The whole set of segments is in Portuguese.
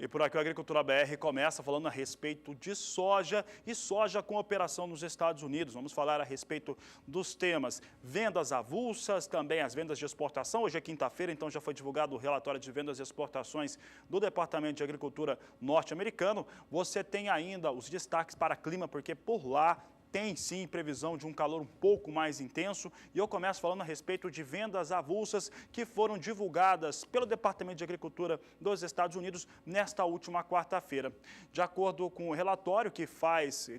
E por aqui o Agricultura BR começa falando a respeito de soja e soja com operação nos Estados Unidos. Vamos falar a respeito dos temas vendas avulsas, também as vendas de exportação. Hoje é quinta-feira, então já foi divulgado o relatório de vendas e exportações do Departamento de Agricultura norte-americano. Você tem ainda os destaques para clima, porque por lá tem sim previsão de um calor um pouco mais intenso e eu começo falando a respeito de vendas avulsas que foram divulgadas pelo Departamento de Agricultura dos Estados Unidos nesta última quarta-feira. De acordo com o relatório que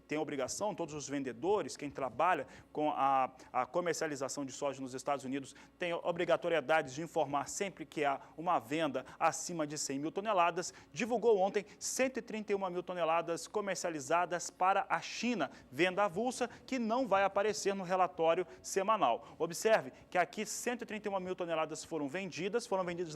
tem obrigação, todos os vendedores, quem trabalha com a comercialização de soja nos Estados Unidos, tem obrigatoriedade de informar sempre que há uma venda acima de 100 mil toneladas, divulgou ontem 131 mil toneladas comercializadas para a China, venda avulsa, que não vai aparecer no relatório semanal. Observe que aqui 131 mil toneladas foram vendidas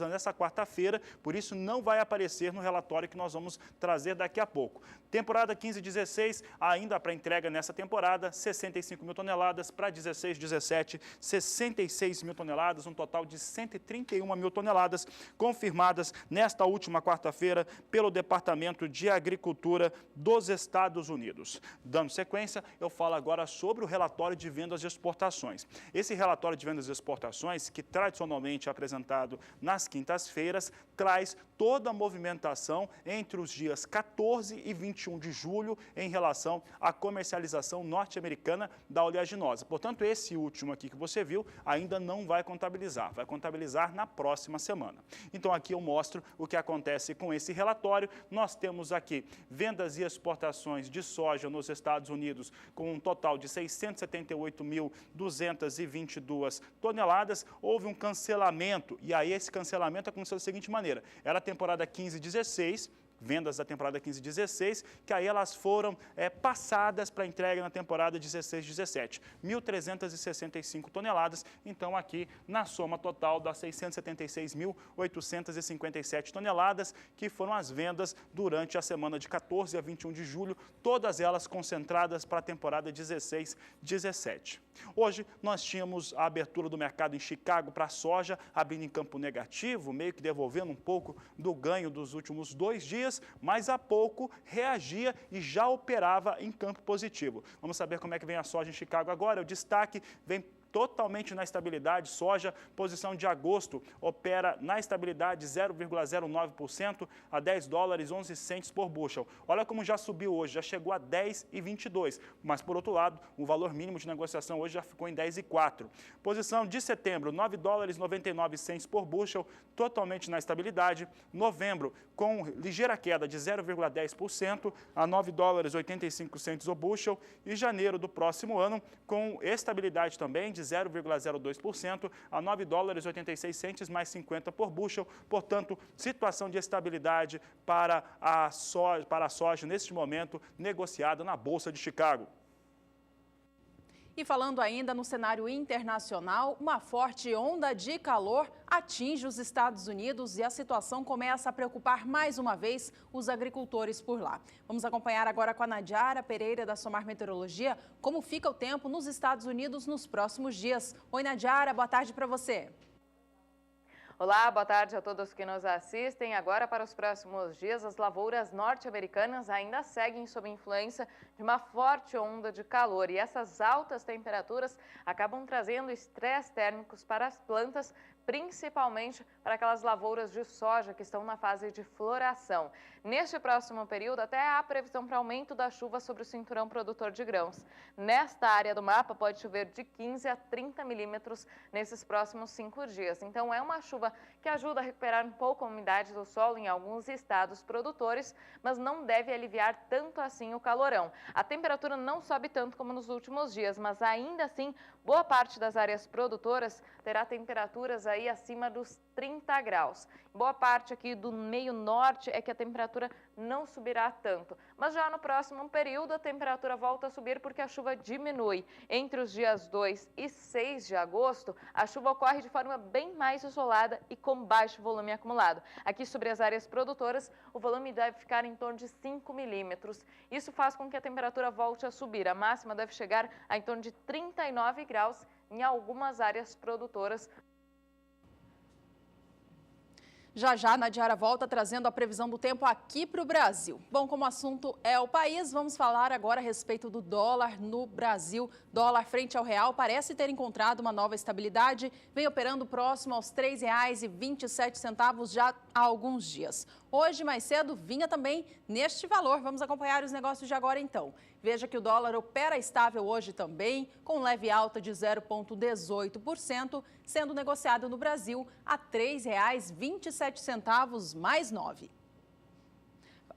nessa quarta-feira, por isso não vai aparecer no relatório que nós vamos trazer daqui a pouco. Temporada 15-16, ainda para entrega nessa temporada, 65 mil toneladas, para 16-17, 66 mil toneladas, um total de 131 mil toneladas confirmadas nesta última quarta-feira pelo Departamento de Agricultura dos Estados Unidos. Dando sequência, eu falo agora sobre o relatório de vendas e exportações. Esse relatório de vendas e exportações, que tradicionalmente é apresentado nas quintas-feiras, traz toda a movimentação entre os dias 14 e 21 de julho em relação à comercialização norte-americana da oleaginosa. Portanto, esse último aqui que você viu ainda não vai contabilizar na próxima semana. Então, aqui eu mostro o que acontece com esse relatório. Nós temos aqui vendas e exportações de soja nos Estados Unidos com um total de 678.222 toneladas. Houve um cancelamento, e aí esse cancelamento aconteceu da seguinte maneira: era a temporada 15-16, vendas da temporada 15-16, que aí elas foram passadas para entrega na temporada 16-17, 1.365 toneladas, então aqui na soma total das 676.857 toneladas, que foram as vendas durante a semana de 14 a 21 de julho, todas elas concentradas para a temporada 16-17. Hoje nós tínhamos a abertura do mercado em Chicago para a soja, abrindo em campo negativo, meio que devolvendo um pouco do ganho dos últimos 2 dias, mas há pouco reagia e já operava em campo positivo. Vamos saber como é que vem a soja em Chicago agora. O destaque vem totalmente na estabilidade. Soja, posição de agosto, opera na estabilidade 0,09% a $10,11 por bushel. Olha como já subiu hoje, já chegou a 10,22, mas por outro lado, o valor mínimo de negociação hoje já ficou em 10,04. Posição de setembro, $9,99 por bushel, totalmente na estabilidade. Novembro, com ligeira queda de 0,10% a $9,85 o bushel. E janeiro do próximo ano, com estabilidade também de 0,02% a $9,86 mais 50 por bushel. Portanto, situação de estabilidade para a soja neste momento negociada na Bolsa de Chicago. E falando ainda no cenário internacional, uma forte onda de calor atinge os Estados Unidos e a situação começa a preocupar mais uma vez os agricultores por lá. Vamos acompanhar agora com a Nadiara Pereira da Somar Meteorologia como fica o tempo nos Estados Unidos nos próximos dias. Oi, Nadiara, boa tarde para você. Olá, boa tarde a todos que nos assistem. Agora, para os próximos dias, as lavouras norte-americanas ainda seguem sob influência de uma forte onda de calor. E essas altas temperaturas acabam trazendo estresse térmicos para as plantas, principalmente para aquelas lavouras de soja que estão na fase de floração. Neste próximo período, até há previsão para aumento da chuva sobre o cinturão produtor de grãos. Nesta área do mapa, pode chover de 15 a 30 milímetros nesses próximos 5 dias. Então, é uma chuva que ajuda a recuperar um pouco a umidade do solo em alguns estados produtores, mas não deve aliviar tanto assim o calorão. A temperatura não sobe tanto como nos últimos dias, mas ainda assim, boa parte das áreas produtoras terá temperaturas aí acima dos 30 graus. Boa parte aqui do meio norte é que a temperatura não subirá tanto. Mas já no próximo período a temperatura volta a subir porque a chuva diminui. Entre os dias 2 e 6 de agosto, a chuva ocorre de forma bem mais isolada e com baixo volume acumulado. Aqui sobre as áreas produtoras, o volume deve ficar em torno de 5 milímetros. Isso faz com que a temperatura volte a subir. A máxima deve chegar a em torno de 39 graus em algumas áreas produtoras. Já já, Nadiara volta trazendo a previsão do tempo aqui para o Brasil. Bom, como o assunto é o país, vamos falar agora a respeito do dólar no Brasil. Dólar frente ao real parece ter encontrado uma nova estabilidade, vem operando próximo aos R$ 3,27 já há alguns dias. Hoje, mais cedo, vinha também neste valor. Vamos acompanhar os negócios de agora, então. Veja que o dólar opera estável hoje também, com leve alta de 0,18%, sendo negociado no Brasil a R$ 3,27 mais 9.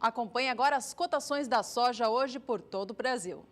Acompanhe agora as cotações da soja hoje por todo o Brasil.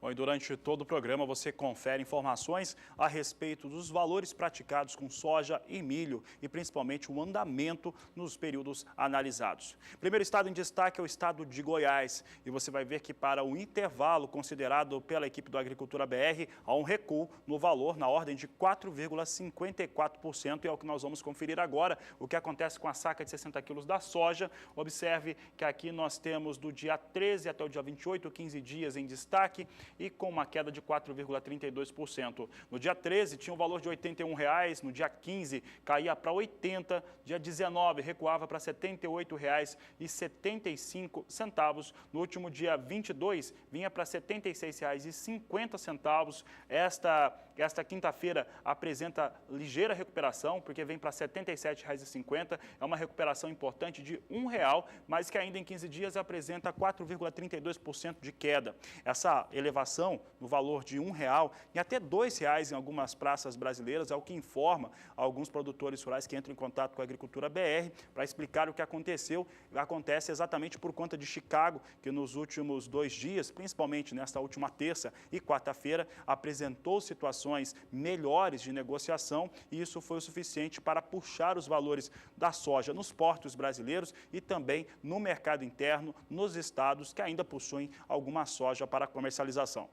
Bom, e durante todo o programa você confere informações a respeito dos valores praticados com soja e milho e principalmente o andamento nos períodos analisados. Primeiro estado em destaque é o estado de Goiás e você vai ver que para o intervalo considerado pela equipe do Agricultura BR há um recuo no valor na ordem de 4,54% e é o que nós vamos conferir agora, o que acontece com a saca de 60 quilos da soja. Observe que aqui nós temos do dia 13 até o dia 28, 15 dias em destaque, e com uma queda de 4,32%. No dia 13 tinha um valor de R$ 81,00, no dia 15 caía para 80, dia 19 recuava para R$ 78,75, no último dia 22 vinha para R$ 76,50. Esta quinta-feira apresenta ligeira recuperação, porque vem para R$ 77,50, é uma recuperação importante de R$ 1,00, mas que ainda em 15 dias apresenta 4,32% de queda. Essa elevação no valor de R$ 1,00 e até R$ 2,00 em algumas praças brasileiras, é o que informa alguns produtores rurais que entram em contato com a Agricultura BR para explicar o que acontece exatamente por conta de Chicago, que nos últimos 2 dias, principalmente nesta última terça e quarta-feira, apresentou situações melhores de negociação e isso foi o suficiente para puxar os valores da soja nos portos brasileiros e também no mercado interno, nos estados que ainda possuem alguma soja para comercialização.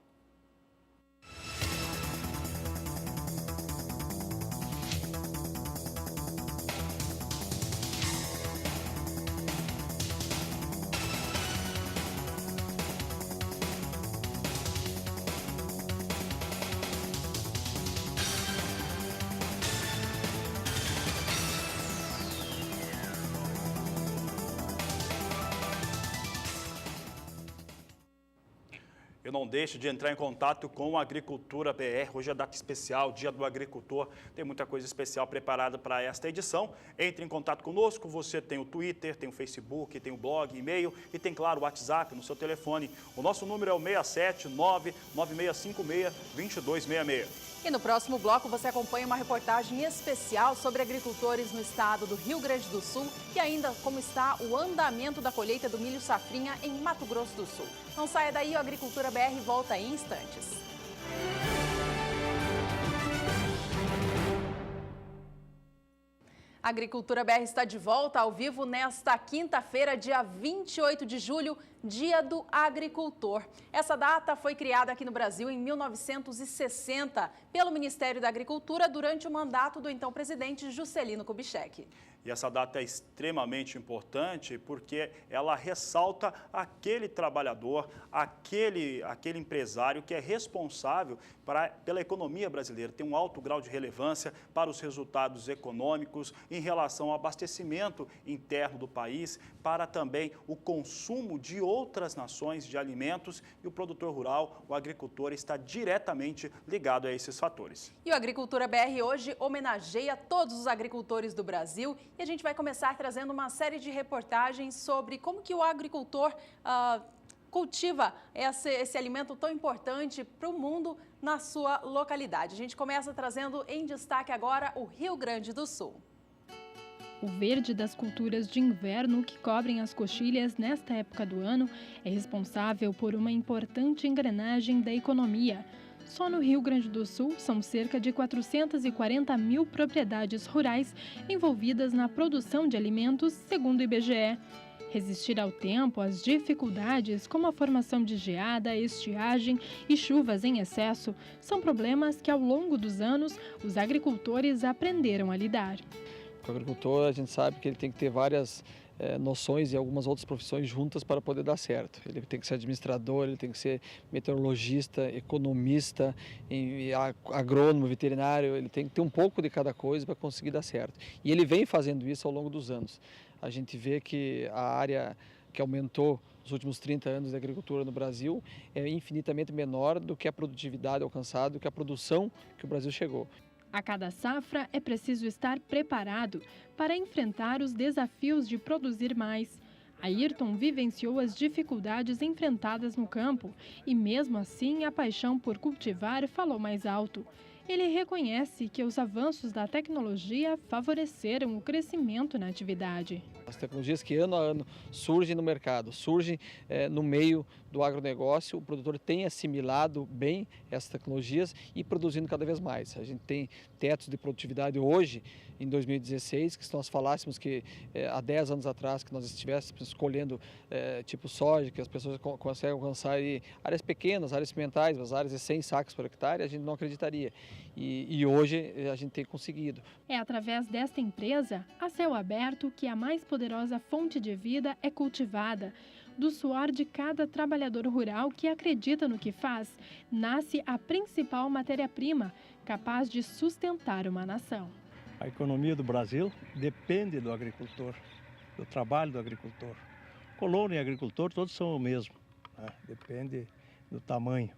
Eu não deixo de entrar em contato com a Agricultura BR. Hoje é data especial, Dia do Agricultor. Tem muita coisa especial preparada para esta edição. Entre em contato conosco. Você tem o Twitter, tem o Facebook, tem o blog, e-mail e tem, claro, o WhatsApp no seu telefone. O nosso número é o 679-9656-2266. E no próximo bloco você acompanha uma reportagem especial sobre agricultores no estado do Rio Grande do Sul e ainda como está o andamento da colheita do milho safrinha em Mato Grosso do Sul. Não saia daí, o Agricultura BR volta em instantes. A Agricultura BR está de volta ao vivo nesta quinta-feira, dia 28 de julho, Dia do Agricultor. Essa data foi criada aqui no Brasil em 1960 pelo Ministério da Agricultura durante o mandato do então presidente Juscelino Kubitschek. E essa data é extremamente importante porque ela ressalta aquele trabalhador, aquele empresário que é responsável pela economia brasileira, tem um alto grau de relevância para os resultados econômicos em relação ao abastecimento interno do país, para também o consumo de outras nações de alimentos e o produtor rural, o agricultor, está diretamente ligado a esses fatores. E o Agricultura BR hoje homenageia todos os agricultores do Brasil e a gente vai começar trazendo uma série de reportagens sobre como que o agricultor cultiva esse alimento tão importante para o mundo na sua localidade. A gente começa trazendo em destaque agora o Rio Grande do Sul. O verde das culturas de inverno que cobrem as coxilhas nesta época do ano é responsável por uma importante engrenagem da economia. Só no Rio Grande do Sul são cerca de 440 mil propriedades rurais envolvidas na produção de alimentos, segundo o IBGE. Resistir ao tempo, às dificuldades como a formação de geada, estiagem e chuvas em excesso são problemas que ao longo dos anos os agricultores aprenderam a lidar. O agricultor, a gente sabe que ele tem que ter várias noções e algumas outras profissões juntas para poder dar certo. Ele tem que ser administrador, ele tem que ser meteorologista, economista, agrônomo, veterinário, ele tem que ter um pouco de cada coisa para conseguir dar certo. E ele vem fazendo isso ao longo dos anos. A gente vê que a área que aumentou nos últimos 30 anos da agricultura no Brasil é infinitamente menor do que a produtividade alcançada, do que a produção que o Brasil chegou. A cada safra é preciso estar preparado para enfrentar os desafios de produzir mais. Ayrton vivenciou as dificuldades enfrentadas no campo e, mesmo assim, a paixão por cultivar falou mais alto. Ele reconhece que os avanços da tecnologia favoreceram o crescimento na atividade. As tecnologias que ano a ano surgem no mercado, surgem no meio do agronegócio, o produtor tem assimilado bem essas tecnologias e produzindo cada vez mais. A gente tem tetos de produtividade hoje, em 2016, que se nós falássemos que há 10 anos atrás, que nós estivéssemos colhendo tipo soja, que as pessoas conseguem alcançar aí, áreas pequenas, áreas experimentais, as áreas de 100 sacos por hectare, a gente não acreditaria. E hoje a gente tem conseguido. É através desta empresa, a céu aberto, que a mais poderosa fonte de vida é cultivada. Do suor de cada trabalhador rural que acredita no que faz, nasce a principal matéria-prima, capaz de sustentar uma nação. A economia do Brasil depende do agricultor, do trabalho do agricultor. Colono e agricultor todos são o mesmo, né? Depende do tamanho.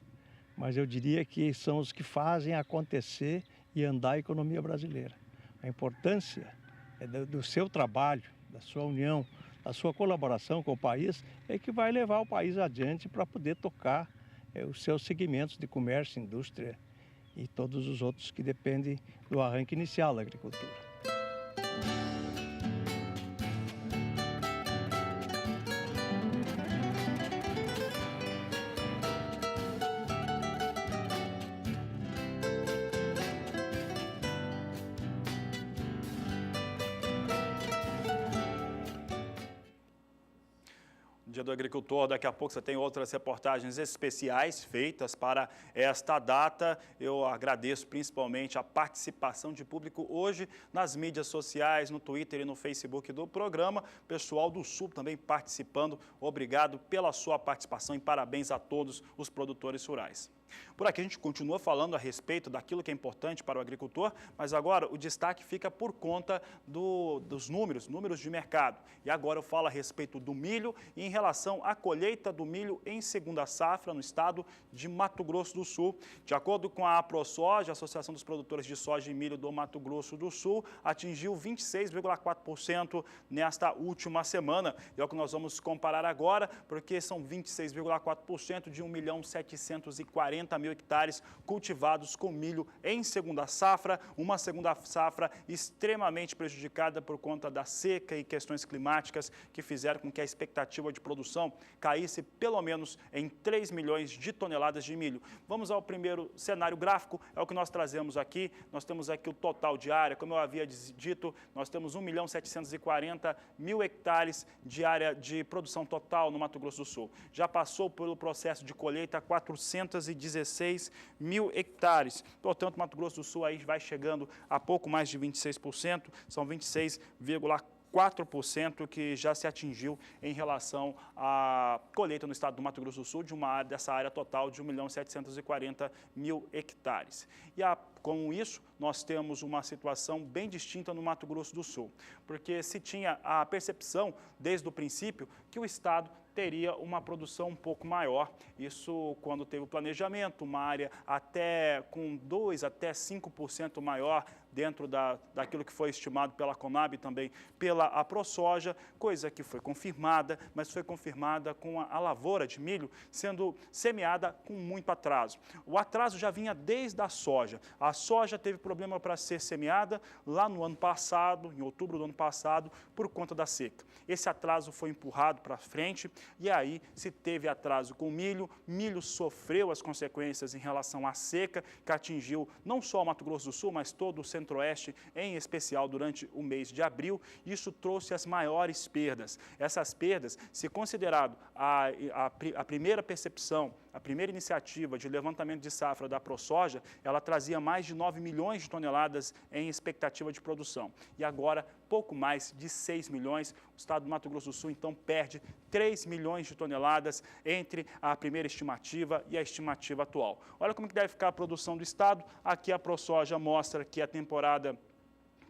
Mas eu diria que são os que fazem acontecer e andar a economia brasileira. A importância do seu trabalho, da sua união, da sua colaboração com o país é que vai levar o país adiante para poder tocar os seus segmentos de comércio, indústria e todos os outros que dependem do arranque inicial da agricultura. Dia do Agricultor, daqui a pouco você tem outras reportagens especiais feitas para esta data. Eu agradeço principalmente a participação de público hoje nas mídias sociais, no Twitter e no Facebook do programa. Pessoal do Sul também participando. Obrigado pela sua participação e parabéns a todos os produtores rurais. Por aqui a gente continua falando a respeito daquilo que é importante para o agricultor, mas agora o destaque fica por conta dos números de mercado. E agora eu falo a respeito do milho e em relação à colheita do milho em segunda safra no estado de Mato Grosso do Sul. De acordo com a AproSoja, a Associação dos Produtores de Soja e Milho do Mato Grosso do Sul, atingiu 26,4% nesta última semana. E é o que nós vamos comparar agora, porque são 26,4% de 1.740.000 hectares cultivados com milho em segunda safra, uma segunda safra extremamente prejudicada por conta da seca e questões climáticas que fizeram com que a expectativa de produção caísse pelo menos em 3 milhões de toneladas de milho. Vamos ao primeiro cenário gráfico, é o que nós trazemos aqui. Nós temos aqui o total de área, como eu havia dito, nós temos 1.740.000 hectares de área de produção total no Mato Grosso do Sul. Já passou pelo processo de colheita 416.000 hectares. Portanto, Mato Grosso do Sul aí vai chegando a pouco mais de 26%, são 26,4% que já se atingiu em relação à colheita no estado do Mato Grosso do Sul dessa área total de 1.740.000 hectares. E com isso, nós temos uma situação bem distinta no Mato Grosso do Sul, porque se tinha a percepção, desde o princípio, que o estado teria uma produção um pouco maior. Isso quando teve o planejamento, uma área até com 2 até 5% maior dentro daquilo que foi estimado pela Conab e também pela AproSoja, coisa que foi confirmada, mas foi confirmada com a lavoura de milho sendo semeada com muito atraso. O atraso já vinha desde a soja. A soja teve problema para ser semeada lá no ano passado, em outubro do ano passado, por conta da seca. Esse atraso foi empurrado para frente e aí se teve atraso com o milho. Milho sofreu as consequências em relação à seca, que atingiu não só o Mato Grosso do Sul, mas todo o Centro-Oeste, em especial durante o mês de abril. Isso trouxe as maiores perdas. Essas perdas, se considerado a primeira percepção, a primeira iniciativa de levantamento de safra da AproSoja, ela trazia mais de 9 milhões de toneladas em expectativa de produção. E agora, pouco mais de 6 milhões. O estado do Mato Grosso do Sul, então, perde 3 milhões de toneladas entre a primeira estimativa e a estimativa atual. Olha como que deve ficar a produção do estado. Aqui a AproSoja mostra que a temporada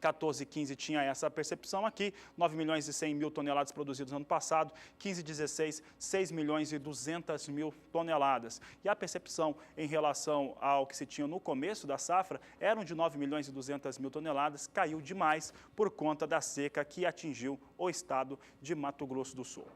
14-15 tinha essa percepção aqui, 9 milhões e 100 mil toneladas produzidas no ano passado, 15-16, 6 milhões e 200 mil toneladas. E a percepção em relação ao que se tinha no começo da safra eram de 9 milhões e 200 mil toneladas, caiu demais por conta da seca que atingiu o estado de Mato Grosso do Sul.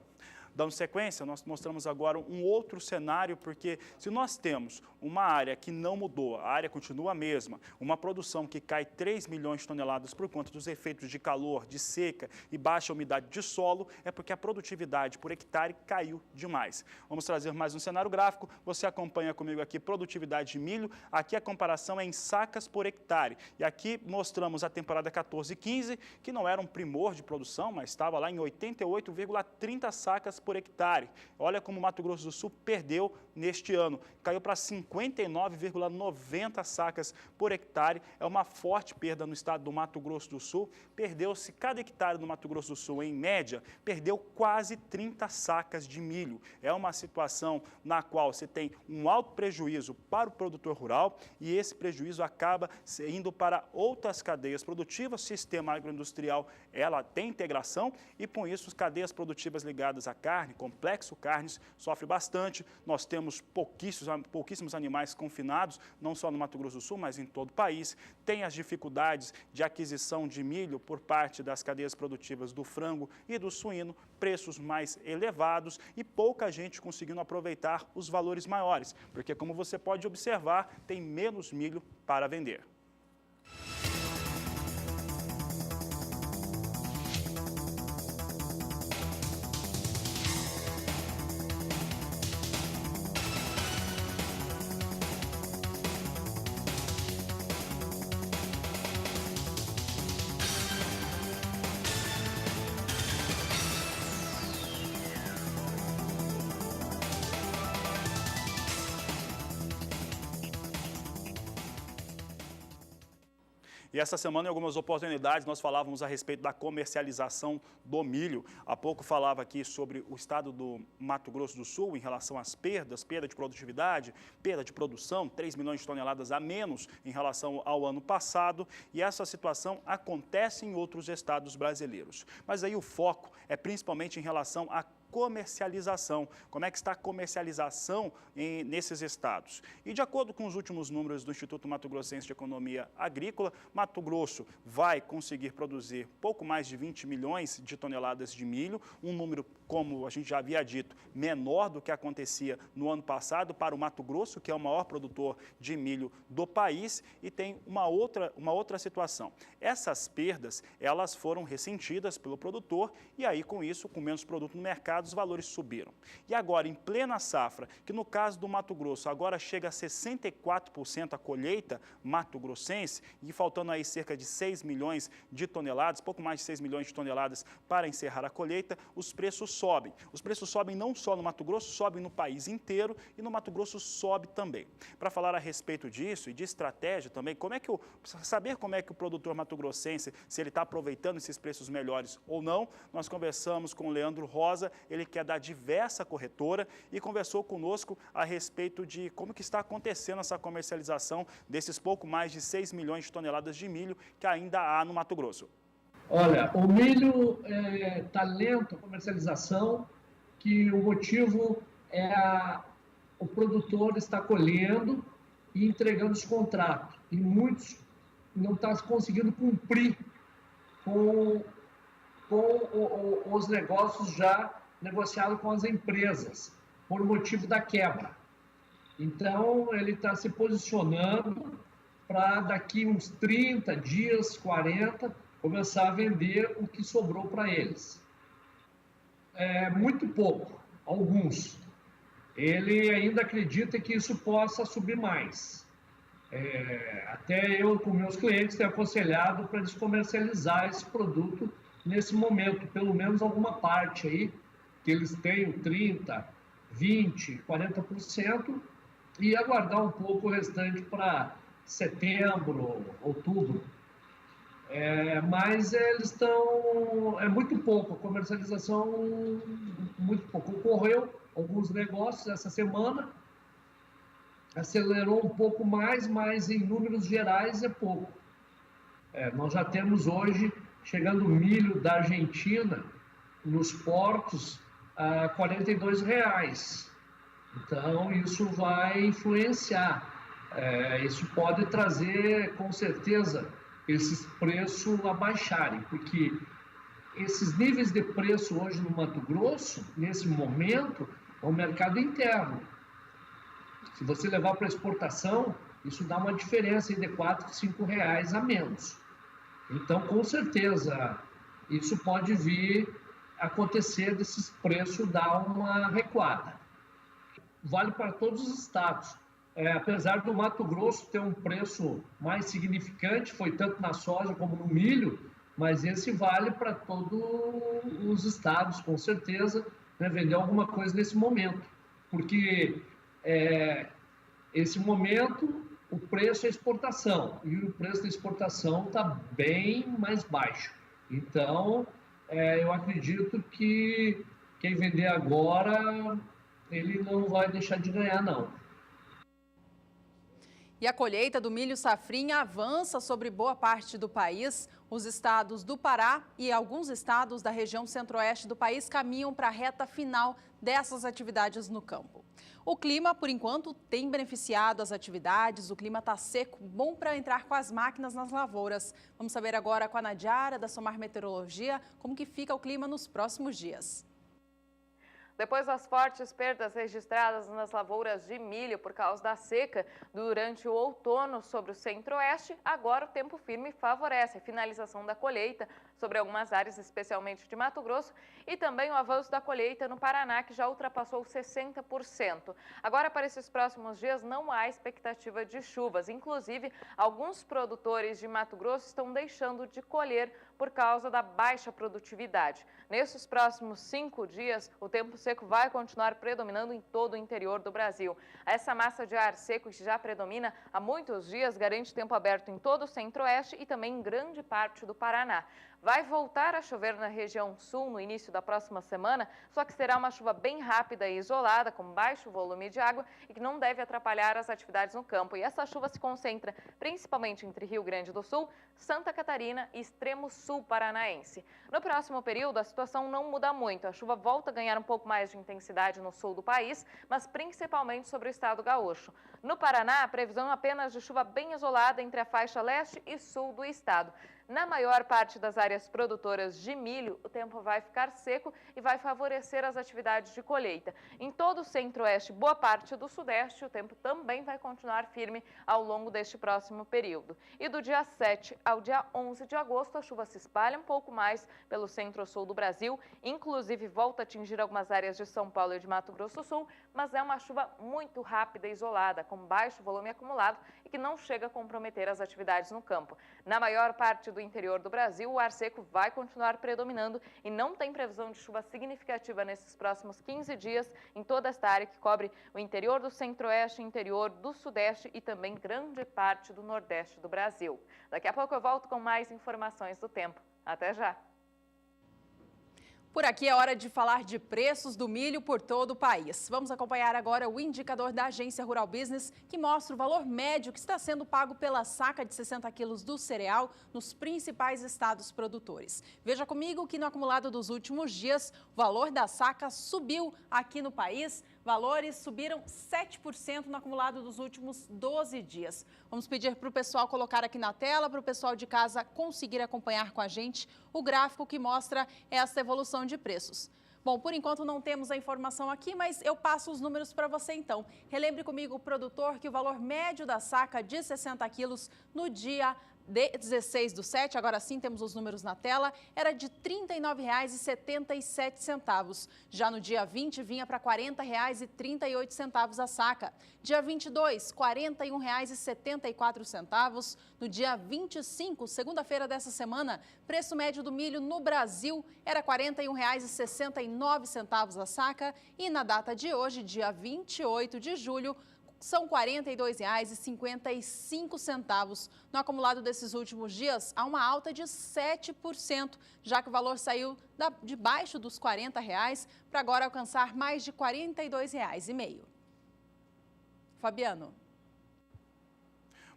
Dando sequência, nós mostramos agora um outro cenário, porque se nós temos uma área que não mudou, a área continua a mesma, uma produção que cai 3 milhões de toneladas por conta dos efeitos de calor, de seca e baixa umidade de solo, é porque a produtividade por hectare caiu demais. Vamos trazer mais um cenário gráfico, você acompanha comigo aqui produtividade de milho, aqui a comparação é em sacas por hectare. E aqui mostramos a temporada 14-15, que não era um primor de produção, mas estava lá em 88,30 sacas por hectare. Olha como o Mato Grosso do Sul perdeu neste ano. Caiu para 59,90 sacas por hectare. É uma forte perda no estado do Mato Grosso do Sul. Perdeu-se, cada hectare do Mato Grosso do Sul, em média, perdeu quase 30 sacas de milho. É uma situação na qual você tem um alto prejuízo para o produtor rural e esse prejuízo acaba indo para outras cadeias produtivas. O sistema agroindustrial, ela tem integração e, com isso, as cadeias produtivas ligadas à carne, complexo carnes, sofre bastante. Nós temos pouquíssimos animais confinados, não só no Mato Grosso do Sul, mas em todo o país. Tem as dificuldades de aquisição de milho por parte das cadeias produtivas do frango e do suíno, preços mais elevados e pouca gente conseguindo aproveitar os valores maiores, porque, como você pode observar, tem menos milho para vender. E essa semana, em algumas oportunidades, nós falávamos a respeito da comercialização do milho. Há pouco falava aqui sobre o estado do Mato Grosso do Sul em relação às perdas, perda de produtividade, perda de produção, 3 milhões de toneladas a menos em relação ao ano passado. E essa situação acontece em outros estados brasileiros. Mas aí o foco é principalmente em relação à comercialização. Como é que está a comercialização nesses estados? E de acordo com os últimos números do Instituto Mato Grossense de Economia Agrícola, Mato Grosso vai conseguir produzir pouco mais de 20 milhões de toneladas de milho, um número, como a gente já havia dito, menor do que acontecia no ano passado para o Mato Grosso, que é o maior produtor de milho do país, e tem uma outra situação. Essas perdas, elas foram ressentidas pelo produtor e aí, com isso, com menos produto no mercado, os valores subiram. E agora, em plena safra, que no caso do Mato Grosso agora chega a 64% a colheita mato-grossense, e faltando aí cerca de 6 milhões de toneladas, pouco mais de 6 milhões de toneladas para encerrar a colheita, os preços sobem. Os preços sobem não só no Mato Grosso, sobem no país inteiro e no Mato Grosso sobe também. Para falar a respeito disso e de estratégia também, saber como é que o produtor mato-grossense, se ele está aproveitando esses preços melhores ou não, nós conversamos com o Leandro Rosa, ele que é da Diversa Corretora e conversou conosco a respeito de como que está acontecendo essa comercialização desses pouco mais de 6 milhões de toneladas de milho que ainda há no Mato Grosso. Olha, o milho está lento a comercialização, que o motivo é o produtor está colhendo e entregando os contratos. E muitos não estão conseguindo cumprir com os negócios já negociados com as empresas, por motivo da quebra. Então, ele está se posicionando para daqui uns 30 dias, 40, começar a vender o que sobrou para eles. É muito pouco, alguns. Ele ainda acredita que isso possa subir mais. Até eu, com meus clientes, tenho aconselhado para eles comercializar esse produto nesse momento, pelo menos alguma parte aí, que eles tenham 30%, 20%, 40%, e aguardar um pouco o restante para setembro, outubro. Mas eles estão... É muito pouco, a comercialização muito pouco. Ocorreu alguns negócios essa semana, acelerou um pouco mais, mas em números gerais é pouco. Nós já temos hoje, chegando milho da Argentina, nos portos, a R$ 42. Então, isso vai influenciar. Isso pode trazer, com certeza, esses preços a baixarem, porque esses níveis de preço hoje no Mato Grosso, nesse momento, é o mercado interno. Se você levar para exportação, isso dá uma diferença de R$ 4, R$ 5 a menos. Então, com certeza, isso pode vir a acontecer desses preços dar uma recuada. Vale para todos os estados. Apesar do Mato Grosso ter um preço mais significante, foi tanto na soja como no milho, mas esse vale para todos os estados, com certeza, né, vender alguma coisa nesse momento. Porque esse momento, o preço é exportação, e o preço da exportação está bem mais baixo. Então, eu acredito que quem vender agora, ele não vai deixar de ganhar, não. E a colheita do milho safrinha avança sobre boa parte do país. Os estados do Pará e alguns estados da região centro-oeste do país caminham para a reta final dessas atividades no campo. O clima, por enquanto, tem beneficiado as atividades. O clima está seco, bom para entrar com as máquinas nas lavouras. Vamos saber agora com a Nadiara, da Somar Meteorologia, como que fica o clima nos próximos dias. Depois das fortes perdas registradas nas lavouras de milho por causa da seca durante o outono sobre o centro-oeste, agora o tempo firme favorece a finalização da colheita sobre algumas áreas, especialmente de Mato Grosso, e também o avanço da colheita no Paraná, que já ultrapassou 60%. Agora, para esses próximos dias, não há expectativa de chuvas. Inclusive, alguns produtores de Mato Grosso estão deixando de colher por causa da baixa produtividade. Nesses próximos 5 dias, o tempo seco vai continuar predominando em todo o interior do Brasil. Essa massa de ar seco que já predomina há muitos dias garante tempo aberto em todo o centro-oeste e também em grande parte do Paraná. Vai voltar a chover na região sul no início da próxima semana, só que será uma chuva bem rápida e isolada, com baixo volume de água e que não deve atrapalhar as atividades no campo. E essa chuva se concentra principalmente entre Rio Grande do Sul, Santa Catarina e extremo sul paranaense. No próximo período, a situação não muda muito. A chuva volta a ganhar um pouco mais de intensidade no sul do país, mas principalmente sobre o estado gaúcho. No Paraná, a previsão é apenas de chuva bem isolada entre a faixa leste e sul do estado. Na maior parte das áreas produtoras de milho, o tempo vai ficar seco e vai favorecer as atividades de colheita. Em todo o centro-oeste e boa parte do sudeste, o tempo também vai continuar firme ao longo deste próximo período. E do dia 7 ao dia 11 de agosto, a chuva se espalha um pouco mais pelo centro-sul do Brasil, inclusive volta a atingir algumas áreas de São Paulo e de Mato Grosso do Sul, mas é uma chuva muito rápida e isolada, com baixo volume acumulado e que não chega a comprometer as atividades no campo. Na maior parte do interior do Brasil, o ar seco vai continuar predominando e não tem previsão de chuva significativa nesses próximos 15 dias em toda esta área que cobre o interior do centro-oeste, interior do sudeste e também grande parte do nordeste do Brasil. Daqui a pouco eu volto com mais informações do tempo. Até já! Por aqui é hora de falar de preços do milho por todo o país. Vamos acompanhar agora o indicador da Agência Rural Business, que mostra o valor médio que está sendo pago pela saca de 60 quilos do cereal nos principais estados produtores. Veja comigo que no acumulado dos últimos dias, o valor da saca subiu aqui no país. Valores subiram 7% no acumulado dos últimos 12 dias. Vamos pedir para o pessoal colocar aqui na tela, para o pessoal de casa conseguir acompanhar com a gente o gráfico que mostra essa evolução de preços. Bom, por enquanto não temos a informação aqui, mas eu passo os números para você então. Relembre comigo, produtor, que o valor médio da saca de 60 quilos no dia 16/7, agora sim temos os números na tela, era de R$ 39,77. Já no dia 20 vinha para R$ 40,38 a saca. Dia 22, R$ 41,74. No dia 25, segunda-feira dessa semana, preço médio do milho no Brasil era R$ 41,69 a saca. E na data de hoje, dia 28 de julho, são R$ 42,55. No acumulado desses últimos dias, há uma alta de 7%, já que o valor saiu de baixo dos R$ 40 para agora alcançar mais de R$ 42,50. Fabiano.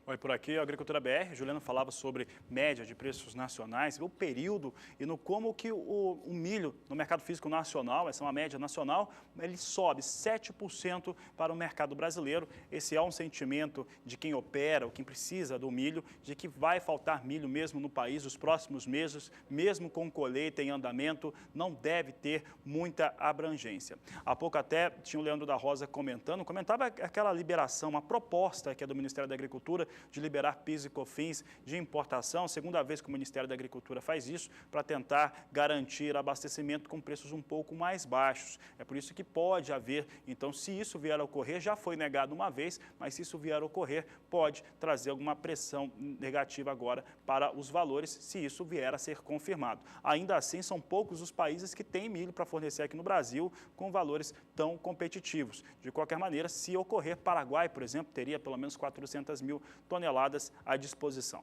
Oi, por aqui, a Agricultura BR, Juliana falava sobre média de preços nacionais, o período e no como que o milho no mercado físico nacional, essa é uma média nacional, ele sobe 7% para o mercado brasileiro. Esse é um sentimento de quem opera, ou quem precisa do milho, de que vai faltar milho mesmo no país nos próximos meses, mesmo com colheita em andamento, não deve ter muita abrangência. Há pouco até tinha o Leandro da Rosa comentava aquela liberação, a proposta que é do Ministério da Agricultura, de liberar PIS e COFINS de importação, segunda vez que o Ministério da Agricultura faz isso, para tentar garantir abastecimento com preços um pouco mais baixos. É por isso que pode haver, então, se isso vier a ocorrer, já foi negado uma vez, mas se isso vier a ocorrer, pode trazer alguma pressão negativa agora para os valores, se isso vier a ser confirmado. Ainda assim, são poucos os países que têm milho para fornecer aqui no Brasil com valores tão competitivos. De qualquer maneira, se ocorrer, Paraguai, por exemplo, teria pelo menos 400 mil toneladas à disposição.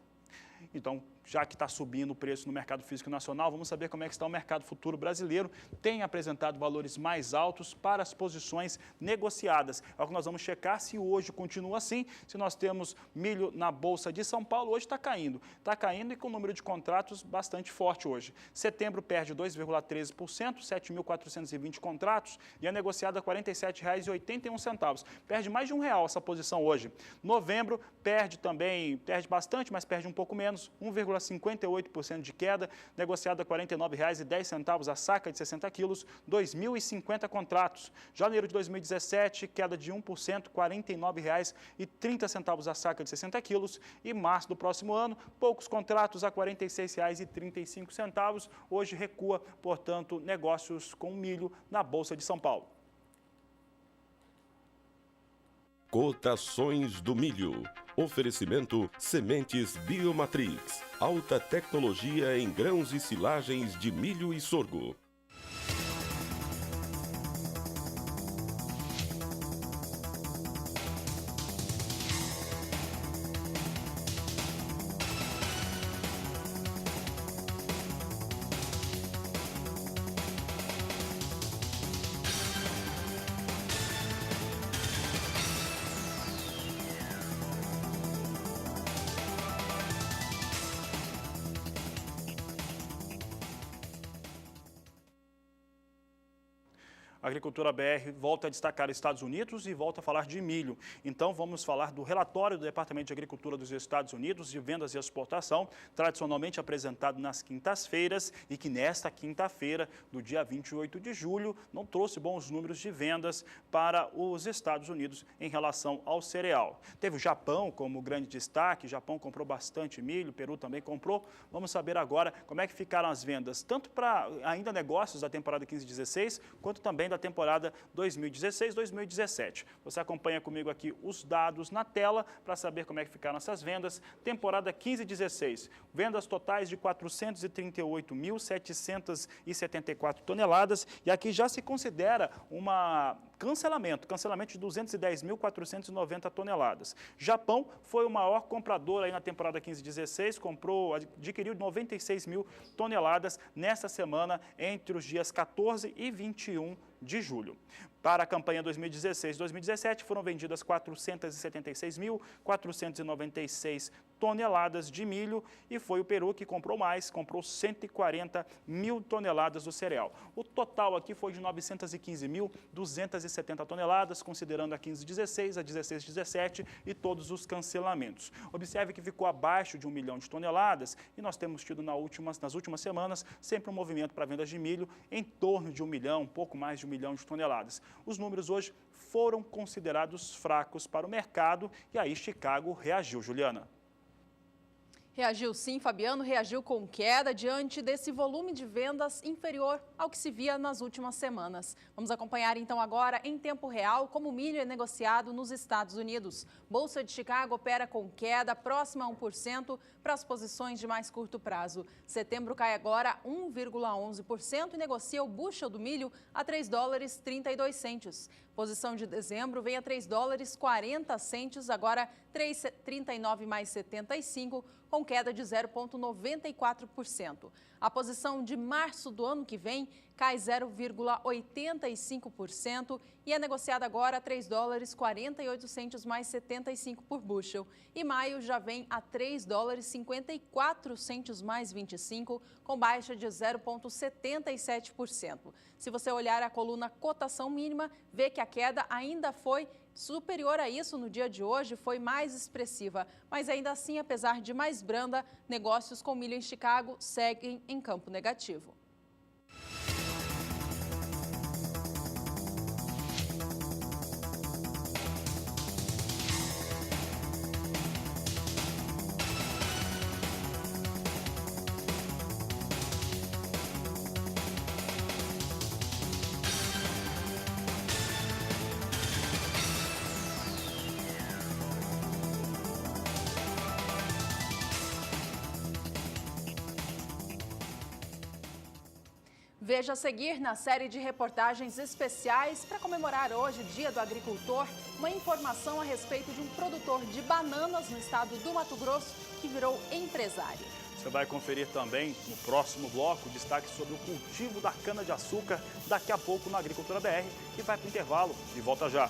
Então, já que está subindo o preço no mercado físico nacional, vamos saber como é que está o mercado futuro brasileiro. Tem apresentado valores mais altos para as posições negociadas. É o que nós vamos checar se hoje continua assim. Se nós temos milho na Bolsa de São Paulo, hoje está caindo. Está caindo e com o número de contratos bastante forte hoje. Setembro perde 2,13%, 7.420 contratos, e é negociada a R$ 47,81. Perde mais de R$1 essa posição hoje. Novembro perde bastante, mas perde um pouco menos, 1,58% de queda, negociada a R$ 49,10 a saca de 60 quilos, 2.050 contratos. Janeiro de 2017, queda de 1%, R$ 49,30 a saca de 60 quilos. E março do próximo ano, poucos contratos a R$ 46,35. Hoje recua, portanto, negócios com milho na Bolsa de São Paulo. Cotações do milho. Oferecimento Sementes Biomatrix. Alta tecnologia em grãos e silagens de milho e sorgo. A Agricultura BR volta a destacar Estados Unidos e volta a falar de milho. Então, vamos falar do relatório do Departamento de Agricultura dos Estados Unidos de vendas e exportação, tradicionalmente apresentado nas quintas-feiras e que nesta quinta-feira, do dia 28 de julho, não trouxe bons números de vendas para os Estados Unidos em relação ao cereal. Teve o Japão como grande destaque, o Japão comprou bastante milho, o Peru também comprou. Vamos saber agora como é que ficaram as vendas, tanto para ainda negócios da temporada 15-16, quanto também da temporada 2016-2017. Você acompanha comigo aqui os dados na tela para saber como é que ficaram essas vendas. Temporada 15-16, vendas totais de 438.774 toneladas, e aqui já se considera cancelamento de 210.490 toneladas. Japão foi o maior comprador aí na temporada 15-16, adquiriu 96 mil toneladas nesta semana entre os dias 14 e 21 de julho. Para a campanha 2016-2017 foram vendidas 476.496 toneladas de milho e foi o Peru que comprou mais, comprou 140 mil toneladas do cereal. O total aqui foi de 915.270 toneladas, considerando a 15-16, a 16-17 e todos os cancelamentos. Observe que ficou abaixo de 1 milhão de toneladas e nós temos tido nas últimas semanas sempre um movimento para vendas de milho em torno de 1 milhão, um pouco mais de 1 milhão de toneladas. Os números hoje foram considerados fracos para o mercado e aí Chicago reagiu, Juliana. Reagiu sim, Fabiano, reagiu com queda diante desse volume de vendas inferior ao que se via nas últimas semanas. Vamos acompanhar então agora em tempo real como o milho é negociado nos Estados Unidos. Bolsa de Chicago opera com queda próxima a 1% para as posições de mais curto prazo. Setembro cai agora 1,11% e negocia o bushel do milho a $3,32. Posição de dezembro vem a $3,40, agora 3,39 mais 75, com queda de 0,94%. A posição de março do ano que vem cai 0,85% e é negociada agora a $3,48 mais 75 por bushel. E maio já vem a $3,54 mais 25, com baixa de 0,77%. Se você olhar a coluna cotação mínima, vê que a queda ainda foi superior a isso no dia de hoje, foi mais expressiva. Mas ainda assim, apesar de mais branda, negócios com milho em Chicago seguem em campo negativo. Veja a seguir na série de reportagens especiais para comemorar hoje, Dia do Agricultor, uma informação a respeito de um produtor de bananas no estado do Mato Grosso que virou empresário. Você vai conferir também no próximo bloco destaque sobre o cultivo da cana-de-açúcar daqui a pouco na Agricultura BR, que vai para o intervalo e volta já.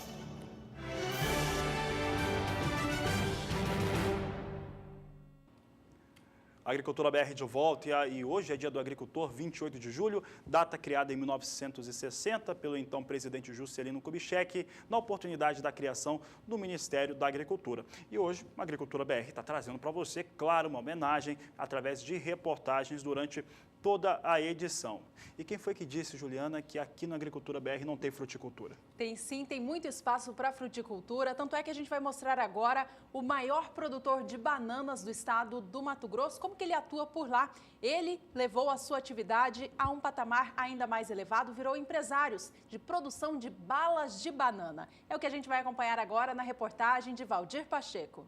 Agricultura BR de volta e hoje é Dia do Agricultor, 28 de julho, data criada em 1960 pelo então presidente Juscelino Kubitschek, na oportunidade da criação do Ministério da Agricultura. E hoje, a Agricultura BR está trazendo para você, claro, uma homenagem através de reportagens durante toda a edição. E quem foi que disse, Juliana, que aqui na Agricultura BR não tem fruticultura? Tem sim, tem muito espaço para fruticultura, tanto é que a gente vai mostrar agora o maior produtor de bananas do estado do Mato Grosso, como que ele atua por lá. Ele levou a sua atividade a um patamar ainda mais elevado, virou empresários de produção de balas de banana. É o que a gente vai acompanhar agora na reportagem de Valdir Pacheco.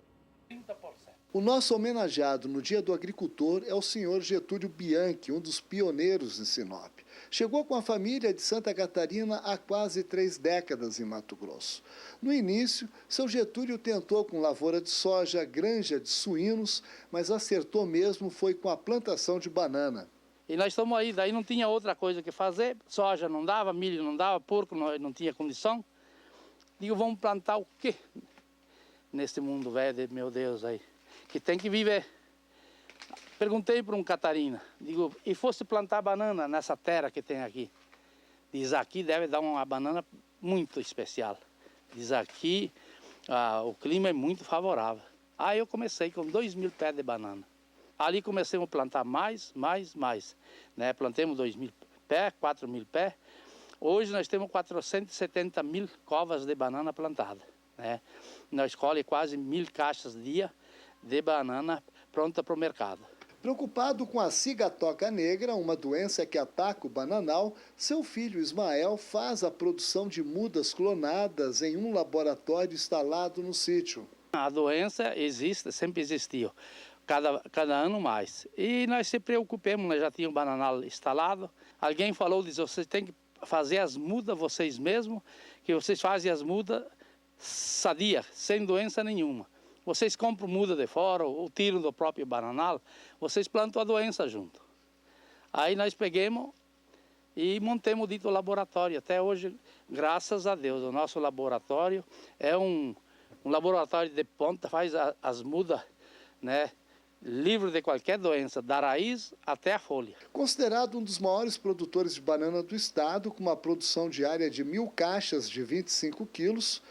30%. O nosso homenageado no Dia do Agricultor é o senhor Getúlio Bianchi, um dos pioneiros em Sinop. Chegou com a família de Santa Catarina há quase 3 décadas em Mato Grosso. No início, seu Getúlio tentou com lavoura de soja, granja de suínos, mas acertou mesmo foi com a plantação de banana. E nós estamos aí, daí não tinha outra coisa que fazer, soja não dava, milho não dava, porco não tinha condição. Digo, vamos plantar o quê nesse mundo velho, meu Deus, aí, que tem que viver. Perguntei para um Catarina, digo, e fosse plantar banana nessa terra que tem aqui? Diz, aqui deve dar uma banana muito especial. Diz, aqui o clima é muito favorável. Aí eu comecei com 2.000 pés de banana. Ali comecei a plantar mais, né? Plantemos 2.000 pés, 4.000 pés. Hoje nós temos 470.000 covas de banana plantadas, né? Nós colhemos quase 1.000 caixas dia de banana pronta para o mercado. Preocupado com a cigatoca negra, uma doença que ataca o bananal, seu filho Ismael faz a produção de mudas clonadas em um laboratório instalado no sítio. A doença existe, sempre existiu, cada ano mais. E nós se preocupamos, nós já tínhamos o bananal instalado. Alguém falou, disse, vocês têm que fazer as mudas vocês mesmos, que vocês fazem as mudas sadia, sem doença nenhuma. Vocês compram muda de fora, ou tiram do próprio bananal, vocês plantam a doença junto. Aí nós pegamos e montamos o dito laboratório. Até hoje, graças a Deus, o nosso laboratório é um laboratório de ponta, faz as mudas, né, livre de qualquer doença, da raiz até a folha. Considerado um dos maiores produtores de banana do estado, com uma produção diária de 1.000 caixas de 25 quilos,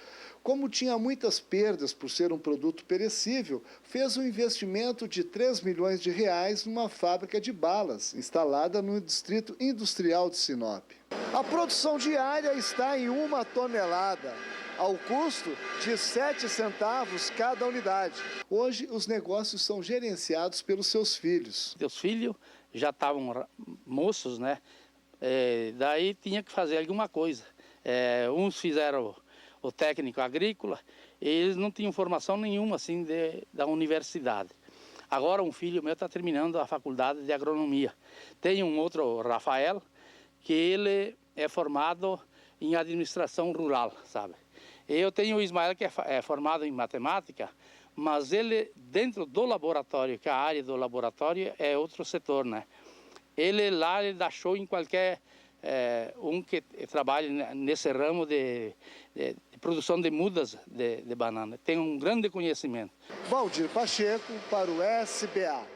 como tinha muitas perdas por ser um produto perecível, fez um investimento de R$3 milhões numa fábrica de balas, instalada no Distrito Industrial de Sinop. A produção diária está em 1 tonelada, ao custo de 7 centavos cada unidade. Hoje, os negócios são gerenciados pelos seus filhos. Meus filhos já estavam moços, né? Daí tinha que fazer alguma coisa. Uns fizeram o técnico agrícola, e eles não tinham formação nenhuma assim da universidade. Agora um filho meu está terminando a faculdade de agronomia. Tem um outro, Rafael, que ele é formado em administração rural, sabe? Eu tenho o Ismael, que é formado em matemática, mas ele, dentro do laboratório, que a área do laboratório é outro setor, né? Ele lá, ele dá show em qualquer um que trabalha nesse ramo de produção de mudas de banana. Tem um grande conhecimento. Valdir Pacheco para o SBA.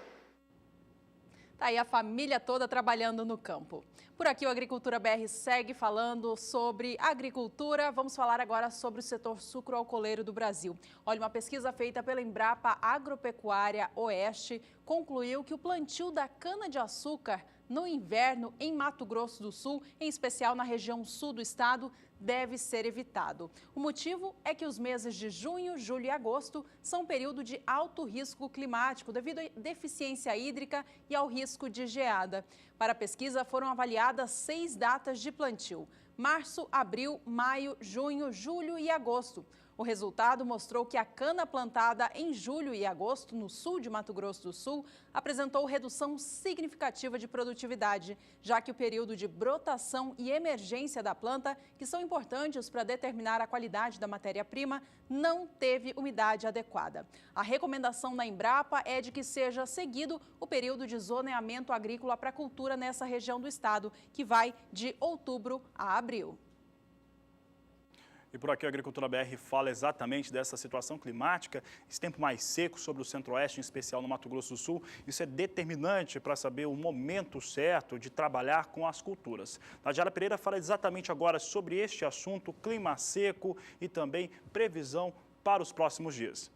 Tá aí a família toda trabalhando no campo. Por aqui o Agricultura BR segue falando sobre agricultura. Vamos falar agora sobre o setor sucroalcooleiro do Brasil. Olha, uma pesquisa feita pela Embrapa Agropecuária Oeste concluiu que o plantio da cana-de-açúcar no inverno em Mato Grosso do Sul, em especial na região sul do estado, deve ser evitado. O motivo é que os meses de junho, julho e agosto são um período de alto risco climático devido à deficiência hídrica e ao risco de geada. Para a pesquisa foram avaliadas 6 datas de plantio: março, abril, maio, junho, julho e agosto. O resultado mostrou que a cana plantada em julho e agosto no sul de Mato Grosso do Sul apresentou redução significativa de produtividade, já que o período de brotação e emergência da planta, que são importantes para determinar a qualidade da matéria-prima, não teve umidade adequada. A recomendação da Embrapa é de que seja seguido o período de zoneamento agrícola para cultura nessa região do estado, que vai de outubro a abril. E por aqui a Agricultura BR fala exatamente dessa situação climática, esse tempo mais seco sobre o centro-oeste, em especial no Mato Grosso do Sul. Isso é determinante para saber o momento certo de trabalhar com as culturas. Nadiara Pereira fala exatamente agora sobre este assunto, clima seco e também previsão para os próximos dias.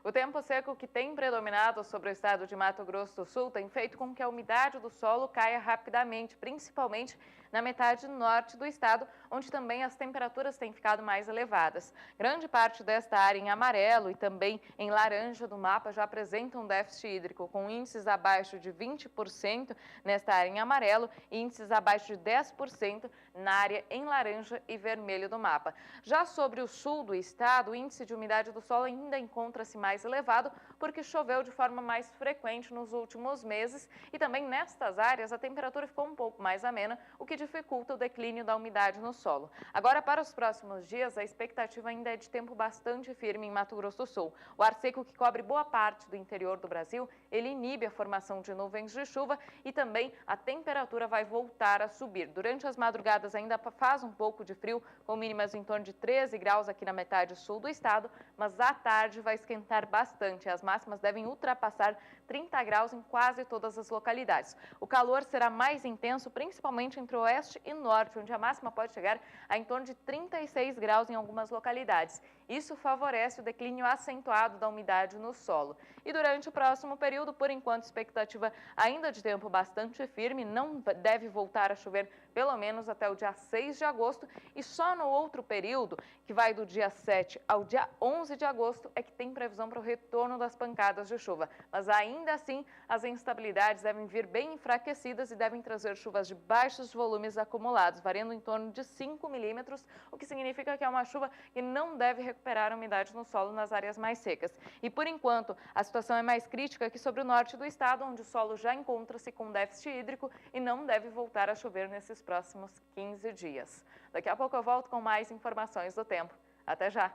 O tempo seco que tem predominado sobre o estado de Mato Grosso do Sul tem feito com que a umidade do solo caia rapidamente, principalmente na metade norte do estado, onde também as temperaturas têm ficado mais elevadas. Grande parte desta área em amarelo e também em laranja do mapa já apresenta um déficit hídrico, com índices abaixo de 20% nesta área em amarelo e índices abaixo de 10% na área em laranja e vermelho do mapa. Já sobre o sul do estado, o índice de umidade do solo ainda encontra-se mais elevado, porque choveu de forma mais frequente nos últimos meses e também nestas áreas a temperatura ficou um pouco mais amena, o que dificulta o declínio da umidade no solo. Agora, para os próximos dias, a expectativa ainda é de tempo bastante firme em Mato Grosso do Sul. O ar seco, que cobre boa parte do interior do Brasil, ele inibe a formação de nuvens de chuva e também a temperatura vai voltar a subir. Durante as madrugadas ainda faz um pouco de frio, com mínimas em torno de 13 graus aqui na metade sul do estado, mas à tarde vai esquentar bastante. As máximas devem ultrapassar 30 graus em quase todas as localidades. O calor será mais intenso, principalmente entre o oeste e norte, onde a máxima pode chegar a em torno de 36 graus em algumas localidades. Isso favorece o declínio acentuado da umidade no solo. E durante o próximo período, por enquanto, expectativa ainda de tempo bastante firme, não deve voltar a chover pelo menos até o dia 6 de agosto e só no outro período, que vai do dia 7 ao dia 11 de agosto, é que tem previsão para o retorno das pancadas de chuva. Mas ainda assim, as instabilidades devem vir bem enfraquecidas e devem trazer chuvas de baixos volumes acumulados, variando em torno de 5 milímetros, o que significa que é uma chuva que não deve recuperar a umidade no solo nas áreas mais secas. E por enquanto, a situação é mais crítica aqui sobre o norte do estado, onde o solo já encontra-se com déficit hídrico e não deve voltar a chover nesses próximos 15 dias. Daqui a pouco eu volto com mais informações do tempo. Até já!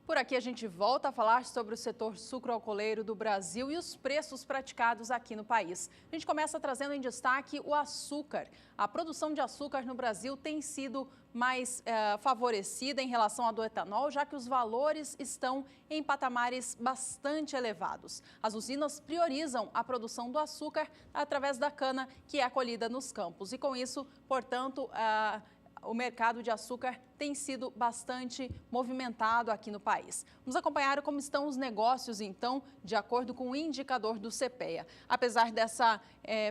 Por aqui a gente volta a falar sobre o setor sucroalcooleiro do Brasil e os preços praticados aqui no país. A gente começa trazendo em destaque o açúcar. A produção de açúcar no Brasil tem sido mais favorecida em relação à do etanol, já que os valores estão em patamares bastante elevados. As usinas priorizam a produção do açúcar através da cana que é colhida nos campos. E com isso, portanto, o mercado de açúcar tem sido bastante movimentado aqui no país. Vamos acompanhar como estão os negócios, então, de acordo com o indicador do CPEA. Apesar dessa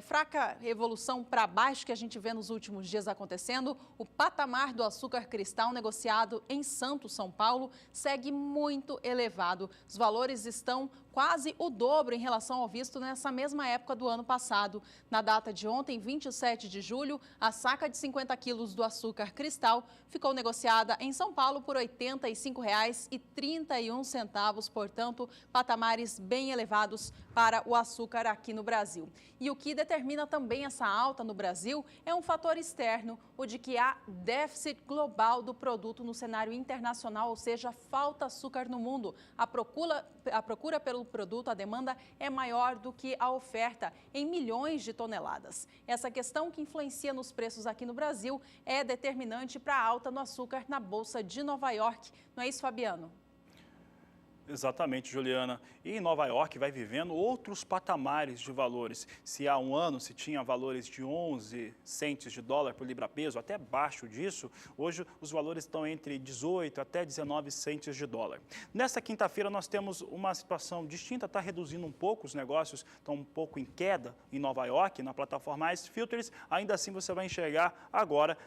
fraca evolução para baixo que a gente vê nos últimos dias acontecendo, o patamar do açúcar cristal negociado em Santos, São Paulo, segue muito elevado. Os valores estão quase o dobro em relação ao visto nessa mesma época do ano passado. Na data de ontem, 27 de julho, a saca de 50 quilos do açúcar cristal ficou negociada em São Paulo por R$ 85,31, portanto, patamares bem elevados para o açúcar aqui no Brasil. E o que determina também essa alta no Brasil é um fator externo, o de que há déficit global do produto no cenário internacional, ou seja, falta açúcar no mundo. A procura pelo produto, a demanda é maior do que a oferta, em milhões de toneladas. Essa questão que influencia nos preços aqui no Brasil é determinante para a alta no açúcar na Bolsa de Nova York. Não é isso, Fabiano? Exatamente, Juliana. E em Nova York vai vivendo outros patamares de valores. Se há um ano se tinha valores de 11 centes de dólar por libra-peso, até abaixo disso, hoje os valores estão entre 18 até 19 centes de dólar. Nesta quinta-feira nós temos uma situação distinta, está reduzindo um pouco, os negócios estão um pouco em queda em Nova York, na plataforma Ice Filters. Ainda assim você vai enxergar agora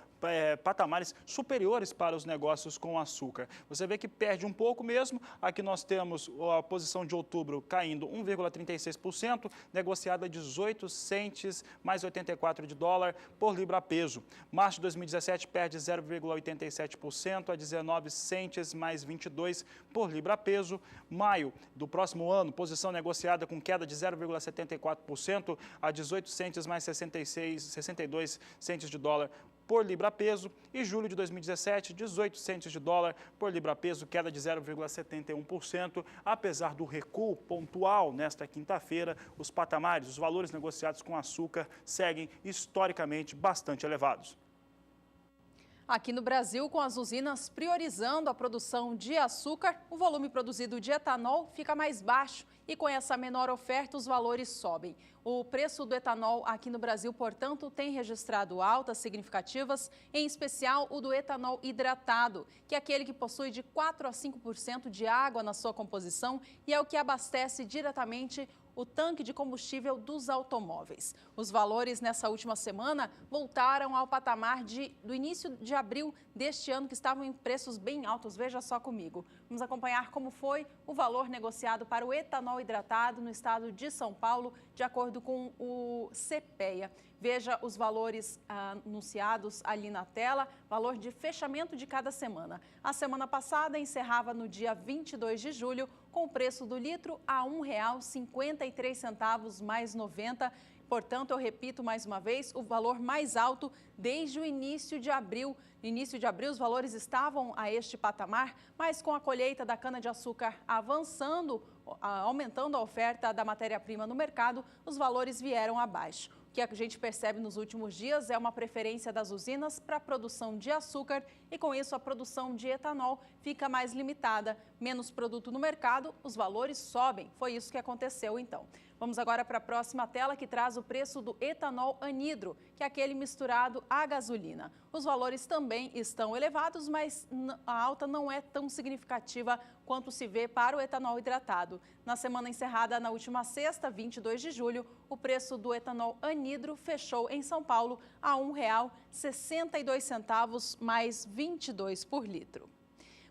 patamares superiores para os negócios com açúcar. Você vê que perde um pouco mesmo. Aqui nós temos a posição de outubro caindo 1,36%, negociada a 18 centes mais 84 de dólar por libra-peso. Março de 2017 perde 0,87% a 19 centes mais 22 por libra-peso. Maio do próximo ano, posição negociada com queda de 0,74% a 18 centes mais 62 centes de dólar por libra-peso, e julho de 2017, 18 centes de dólar por libra-peso, queda de 0,71%. Apesar do recuo pontual nesta quinta-feira, os patamares, os valores negociados com açúcar seguem historicamente bastante elevados. Aqui no Brasil, com as usinas priorizando a produção de açúcar, o volume produzido de etanol fica mais baixo e com essa menor oferta os valores sobem. O preço do etanol aqui no Brasil, portanto, tem registrado altas significativas, em especial o do etanol hidratado, que é aquele que possui de 4 a 5% de água na sua composição e é o que abastece diretamente o tanque de combustível dos automóveis. Os valores nessa última semana voltaram ao patamar do início de abril deste ano, que estavam em preços bem altos. Veja só comigo. Vamos acompanhar como foi o valor negociado para o etanol hidratado no estado de São Paulo, de acordo com o CPEA. Veja os valores anunciados ali na tela, valor de fechamento de cada semana. A semana passada encerrava no dia 22 de julho, com o preço do litro a R$ 1,53 mais 90. Portanto, eu repito mais uma vez, o valor mais alto desde o início de abril. No início de abril, os valores estavam a este patamar, mas com a colheita da cana-de-açúcar avançando, aumentando a oferta da matéria-prima no mercado, os valores vieram abaixo. O que a gente percebe nos últimos dias é uma preferência das usinas para a produção de açúcar e, com isso, a produção de etanol fica mais limitada. Menos produto no mercado, os valores sobem. Foi isso que aconteceu, então. Vamos agora para a próxima tela, que traz o preço do etanol anidro, que é aquele misturado à gasolina. Os valores também estão elevados, mas a alta não é tão significativa quanto se vê para o etanol hidratado. Na semana encerrada na última sexta, 22 de julho, o preço do etanol anidro fechou em São Paulo a R$ 1,62 mais 22 por litro.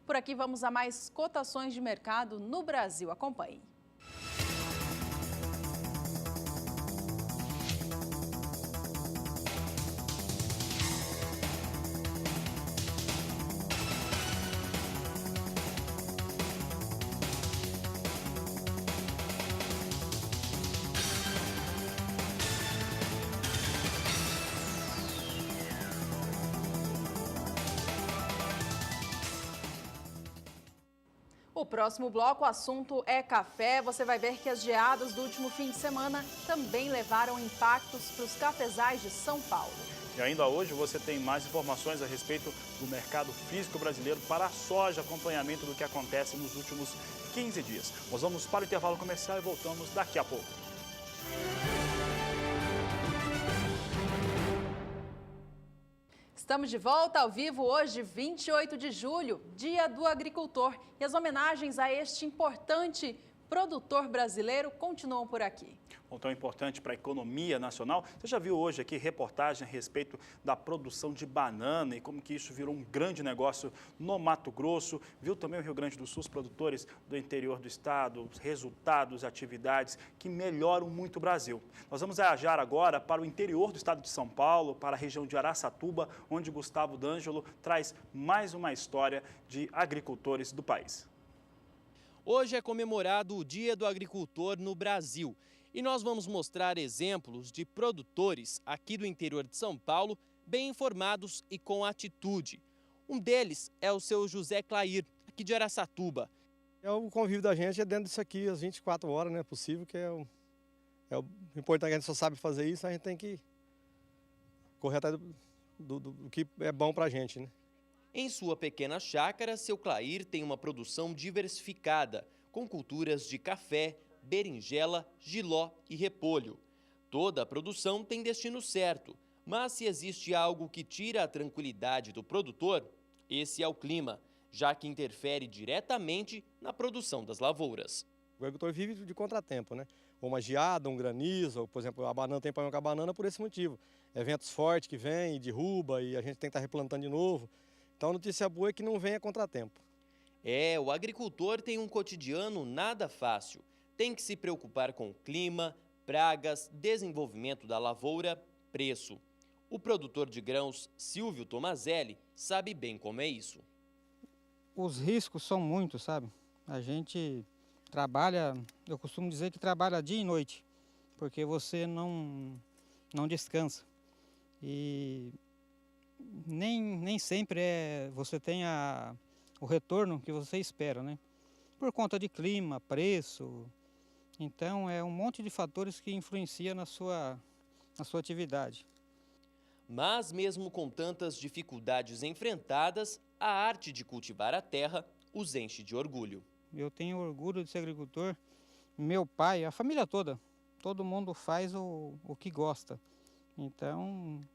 Por aqui vamos a mais cotações de mercado no Brasil. Acompanhe. O próximo bloco, o assunto é café. Você vai ver que as geadas do último fim de semana também levaram impactos para os cafezais de São Paulo. E ainda hoje você tem mais informações a respeito do mercado físico brasileiro para a soja, acompanhamento do que acontece nos últimos 15 dias. Nós vamos para o intervalo comercial e voltamos daqui a pouco. Estamos de volta ao vivo hoje, 28 de julho, Dia do Agricultor. E as homenagens a este importante produtor brasileiro continuam por aqui. Tão importante para a economia nacional. Você já viu hoje aqui reportagem a respeito da produção de banana e como que isso virou um grande negócio no Mato Grosso. Viu também o Rio Grande do Sul, os produtores do interior do estado, os resultados, atividades que melhoram muito o Brasil. Nós vamos viajar agora para o interior do estado de São Paulo, para a região de Araçatuba, onde Gustavo D'Angelo traz mais uma história de agricultores do país. Hoje é comemorado o Dia do Agricultor no Brasil. E nós vamos mostrar exemplos de produtores aqui do interior de São Paulo, bem informados e com atitude. Um deles é o seu José Clair, aqui de Araçatuba. O convívio da gente é dentro disso aqui, às 24 horas, né? Possível, que é o importante, a gente só sabe fazer isso, a gente tem que correr atrás do que é bom pra gente, né? Em sua pequena chácara, seu Clair tem uma produção diversificada, com culturas de café, berinjela, jiló e repolho. Toda a produção tem destino certo, mas se existe algo que tira a tranquilidade do produtor, esse é o clima, já que interfere diretamente na produção das lavouras. O agricultor vive de contratempo, né? Ou uma geada, um granizo, ou, por exemplo, a banana tem problema com a banana por esse motivo. Eventos fortes que vêm e derruba e a gente tem que estar replantando de novo. Então a notícia boa é que não vem a contratempo. O agricultor tem um cotidiano nada fácil. Tem que se preocupar com clima, pragas, desenvolvimento da lavoura, preço. O produtor de grãos, Silvio Tomazelli, sabe bem como é isso. Os riscos são muitos, sabe? A gente trabalha, eu costumo dizer que trabalha dia e noite, porque você não descansa. E nem sempre você tem o retorno que você espera, né? Por conta de clima, preço. Então, é um monte de fatores que influenciam na sua atividade. Mas, mesmo com tantas dificuldades enfrentadas, a arte de cultivar a terra os enche de orgulho. Eu tenho orgulho de ser agricultor. Meu pai, a família toda, todo mundo faz o que gosta. Então,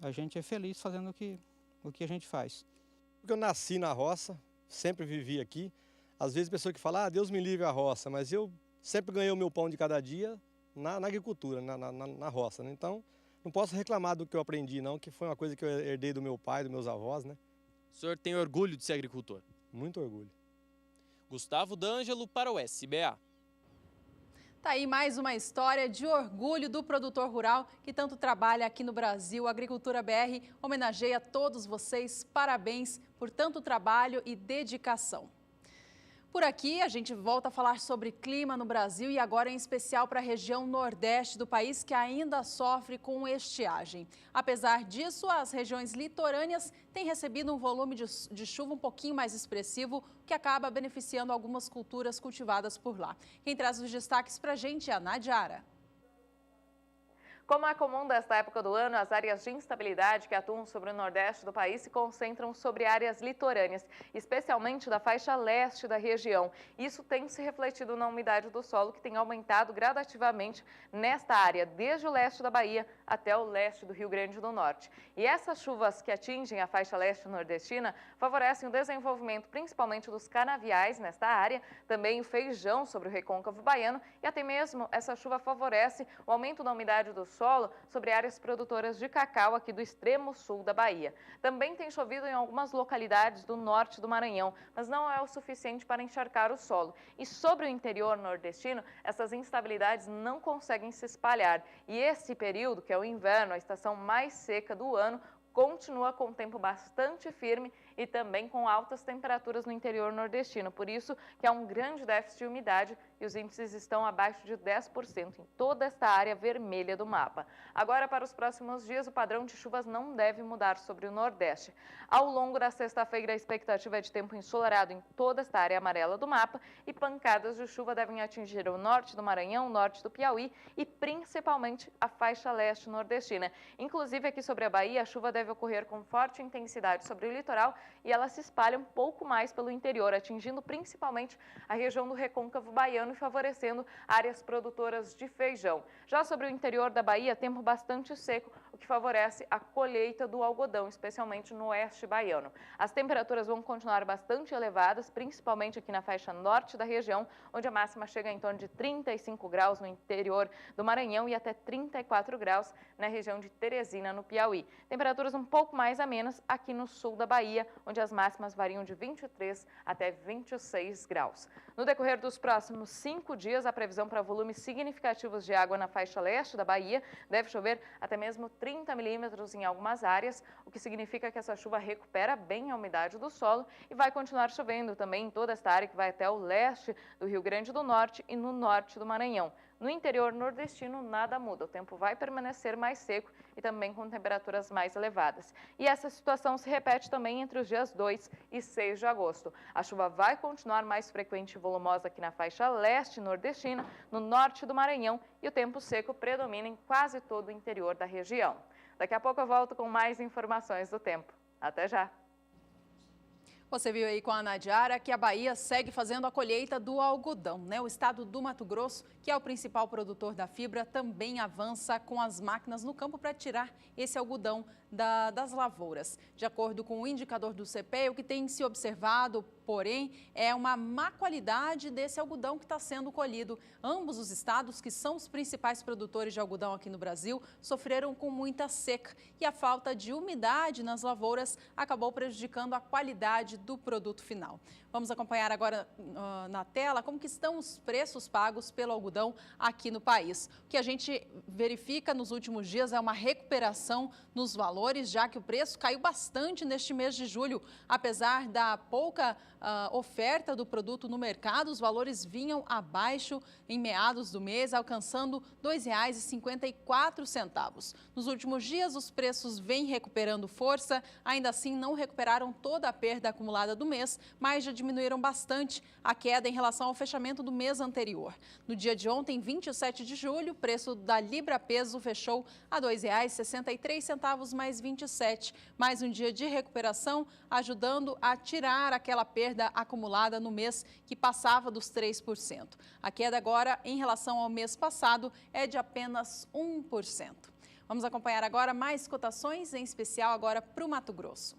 a gente é feliz fazendo o que a gente faz. Porque eu nasci na roça, sempre vivi aqui. Às vezes, pessoa que fala, Deus me livre a roça, mas eu sempre ganhei o meu pão de cada dia na agricultura, na roça, né? Então, não posso reclamar do que eu aprendi, não, que foi uma coisa que eu herdei do meu pai, dos meus avós, né? O senhor tem orgulho de ser agricultor? Muito orgulho. Gustavo D'Angelo para o SBA. Tá aí mais uma história de orgulho do produtor rural que tanto trabalha aqui no Brasil. A Agricultura BR homenageia todos vocês. Parabéns por tanto trabalho e dedicação. Por aqui, a gente volta a falar sobre clima no Brasil e agora em especial para a região nordeste do país, que ainda sofre com estiagem. Apesar disso, as regiões litorâneas têm recebido um volume de chuva um pouquinho mais expressivo, que acaba beneficiando algumas culturas cultivadas por lá. Quem traz os destaques para a gente é a Nadiara. Como é comum desta época do ano, as áreas de instabilidade que atuam sobre o nordeste do país se concentram sobre áreas litorâneas, especialmente da faixa leste da região. Isso tem se refletido na umidade do solo, que tem aumentado gradativamente nesta área, desde o leste da Bahia até o leste do Rio Grande do Norte. E essas chuvas que atingem a faixa leste nordestina favorecem o desenvolvimento principalmente dos canaviais nesta área, também o feijão sobre o recôncavo baiano, e até mesmo essa chuva favorece o aumento da umidade do solo sobre áreas produtoras de cacau aqui do extremo sul da Bahia. Também tem chovido em algumas localidades do norte do Maranhão, mas não é o suficiente para encharcar o solo. E sobre o interior nordestino, essas instabilidades não conseguem se espalhar. E esse período, que é o inverno, a estação mais seca do ano, continua com um tempo bastante firme e também com altas temperaturas no interior nordestino. Por isso que há um grande déficit de umidade e os índices estão abaixo de 10% em toda esta área vermelha do mapa. Agora, para os próximos dias, o padrão de chuvas não deve mudar sobre o Nordeste. Ao longo da sexta-feira, a expectativa é de tempo ensolarado em toda esta área amarela do mapa e pancadas de chuva devem atingir o norte do Maranhão, o norte do Piauí e principalmente a faixa leste nordestina. Inclusive, aqui sobre a Bahia, a chuva deve ocorrer com forte intensidade sobre o litoral e ela se espalha um pouco mais pelo interior, atingindo principalmente a região do recôncavo baiano e favorecendo áreas produtoras de feijão. Já sobre o interior da Bahia, tempo bastante seco, o que favorece a colheita do algodão, especialmente no oeste baiano. As temperaturas vão continuar bastante elevadas, principalmente aqui na faixa norte da região, onde a máxima chega em torno de 35 graus no interior do Maranhão e até 34 graus na região de Teresina, no Piauí. Temperaturas um pouco mais amenas aqui no sul da Bahia, onde as máximas variam de 23 até 26 graus. No decorrer dos próximos 5 dias, a previsão para volumes significativos de água na faixa leste da Bahia deve chover até mesmo 30 milímetros em algumas áreas, o que significa que essa chuva recupera bem a umidade do solo e vai continuar chovendo também em toda esta área que vai até o leste do Rio Grande do Norte e no norte do Maranhão. No interior nordestino, nada muda, o tempo vai permanecer mais seco e também com temperaturas mais elevadas. E essa situação se repete também entre os dias 2 e 6 de agosto. A chuva vai continuar mais frequente e volumosa aqui na faixa leste nordestina, no norte do Maranhão, e o tempo seco predomina em quase todo o interior da região. Daqui a pouco eu volto com mais informações do tempo. Até já! Você viu aí com a Nadiara que a Bahia segue fazendo a colheita do algodão, né? O estado do Mato Grosso, que é o principal produtor da fibra, também avança com as máquinas no campo para tirar esse algodão das lavouras. De acordo com o indicador do CPE, o que tem se observado, porém, é uma má qualidade desse algodão que está sendo colhido. Ambos os estados, que são os principais produtores de algodão aqui no Brasil, sofreram com muita seca e a falta de umidade nas lavouras acabou prejudicando a qualidade do produto final. Vamos acompanhar agora na tela como que estão os preços pagos pelo algodão aqui no país. O que a gente verifica nos últimos dias é uma recuperação nos valores, já que o preço caiu bastante neste mês de julho. Apesar da pouca oferta do produto no mercado, os valores vinham abaixo em meados do mês, alcançando R$ 2,54. Nos últimos dias, os preços vêm recuperando força, ainda assim não recuperaram toda a perda acumulada do mês, mas já diminuíram bastante a queda em relação ao fechamento do mês anterior. No dia de ontem, 27 de julho, o preço da libra-peso fechou a R$ 2,63 mais 27, mais um dia de recuperação, ajudando a tirar aquela perda acumulada no mês que passava dos 3%. A queda agora, em relação ao mês passado, é de apenas 1%. Vamos acompanhar agora mais cotações, em especial agora para o Mato Grosso.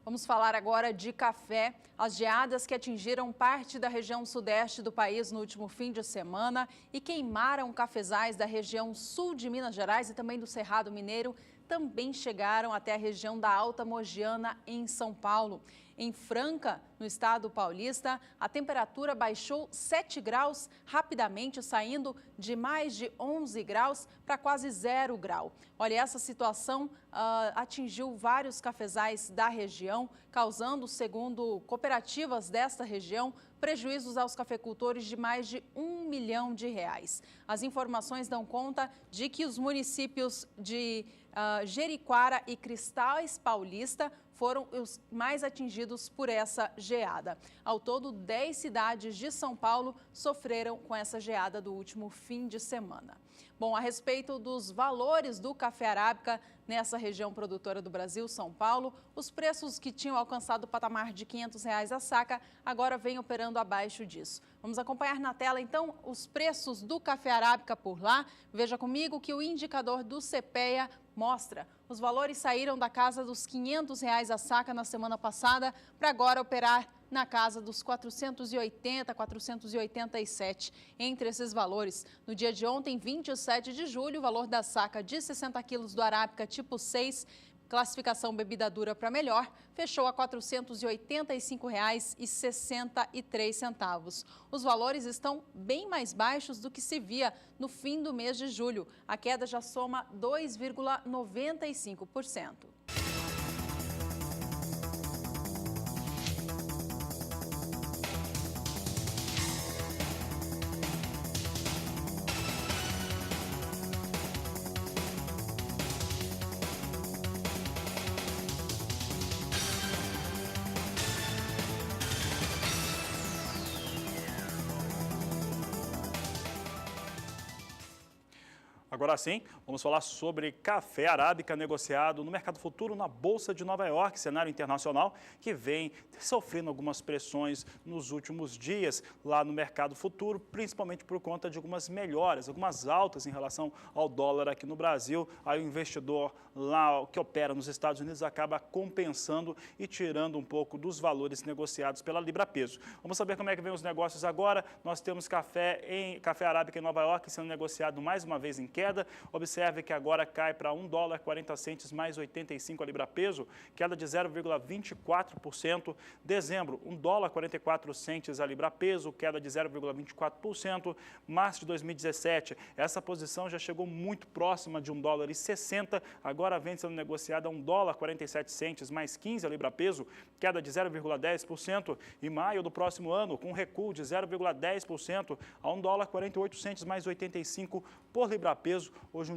Vamos falar agora de café. As geadas que atingiram parte da região sudeste do país no último fim de semana e queimaram cafezais da região sul de Minas Gerais e também do Cerrado Mineiro também chegaram até a região da Alta Mogiana, em São Paulo. Em Franca, no estado paulista, a temperatura baixou 7 graus rapidamente, saindo de mais de 11 graus para quase 0 grau. Olha, essa situação atingiu vários cafezais da região, causando, segundo cooperativas desta região, prejuízos aos cafeicultores de mais de R$1 milhão. As informações dão conta de que os municípios de Jeriquara e Cristais Paulista foram os mais atingidos por essa geada. Ao todo, 10 cidades de São Paulo sofreram com essa geada do último fim de semana. Bom, a respeito dos valores do café arábica nessa região produtora do Brasil, São Paulo, os preços que tinham alcançado o patamar de R$500 a saca agora vêm operando abaixo disso. Vamos acompanhar na tela, então, os preços do café arábica por lá. Veja comigo que o indicador do CPEA mostra. Os valores saíram da casa dos R$500 a saca na semana passada para agora operar na casa dos 480, 487. Entre esses valores, no dia de ontem, 27 de julho, o valor da saca de 60 quilos do arábica tipo 6, classificação bebida dura para melhor, fechou a R$ 485,63. Os valores estão bem mais baixos do que se via no fim do mês de julho. A queda já soma 2,95%. Agora sim, vamos falar sobre café arábica negociado no mercado futuro na Bolsa de Nova York, cenário internacional que vem sofrendo algumas pressões nos últimos dias lá no mercado futuro, principalmente por conta de algumas melhoras, algumas altas em relação ao dólar aqui no Brasil. Aí o investidor lá que opera nos Estados Unidos acaba compensando e tirando um pouco dos valores negociados pela libra-peso. Vamos saber como é que vem os negócios agora. Nós temos café arábica em Nova York sendo negociado mais uma vez em queda. Observe que agora cai para $1,40 mais 85 a libra-peso, queda de 0,24%. Dezembro, $1,44 a libra-peso, queda de 0,24%. Março de 2017, essa posição já chegou muito próxima de $1,60, agora vem sendo negociada a $1,47 mais 15 a libra-peso, queda de 0,10%. E maio do próximo ano, com recuo de 0,10% a $1,48 mais 85 por libra-peso. Hoje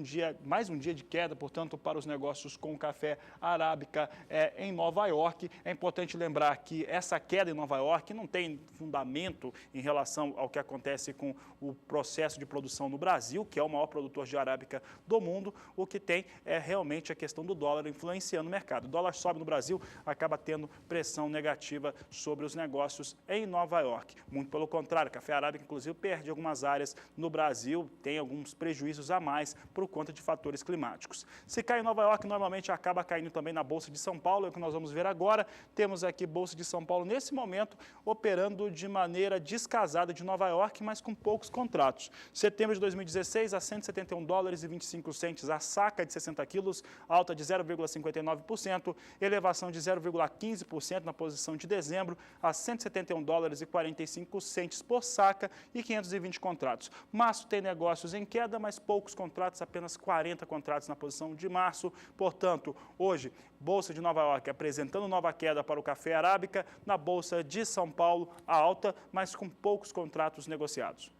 mais um dia de queda, portanto, para os negócios com café arábica em Nova York. É importante lembrar que essa queda em Nova York não tem fundamento em relação ao que acontece com o processo de produção no Brasil, que é o maior produtor de arábica do mundo. O que tem é realmente a questão do dólar influenciando o mercado. O dólar sobe no Brasil, acaba tendo pressão negativa sobre os negócios em Nova York. Muito pelo contrário, café arábica, inclusive, perde algumas áreas no Brasil, tem alguns prejuízos a mais por conta de fatores climáticos. Se cai em Nova York, normalmente acaba caindo também na Bolsa de São Paulo, é o que nós vamos ver agora. Temos aqui Bolsa de São Paulo, nesse momento, operando de maneira descasada de Nova York, mas com poucos contratos. Setembro de 2016, a $171,25 a saca de 60 quilos, alta de 0,59%, elevação de 0,15% na posição de dezembro, a $171,45 por saca e 520 contratos. Março tem negócios em queda, mas poucos contratos, apenas 40 contratos na posição de março. Portanto, hoje, Bolsa de Nova York apresentando nova queda para o café arábica, na Bolsa de São Paulo, a alta, mas com poucos contratos negociados.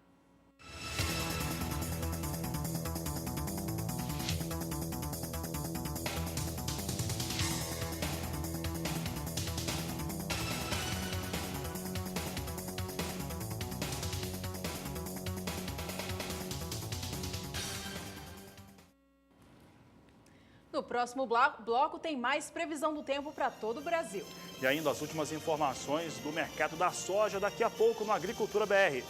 No próximo bloco tem mais previsão do tempo para todo o Brasil. E ainda as últimas informações do mercado da soja daqui a pouco no Agricultura BR.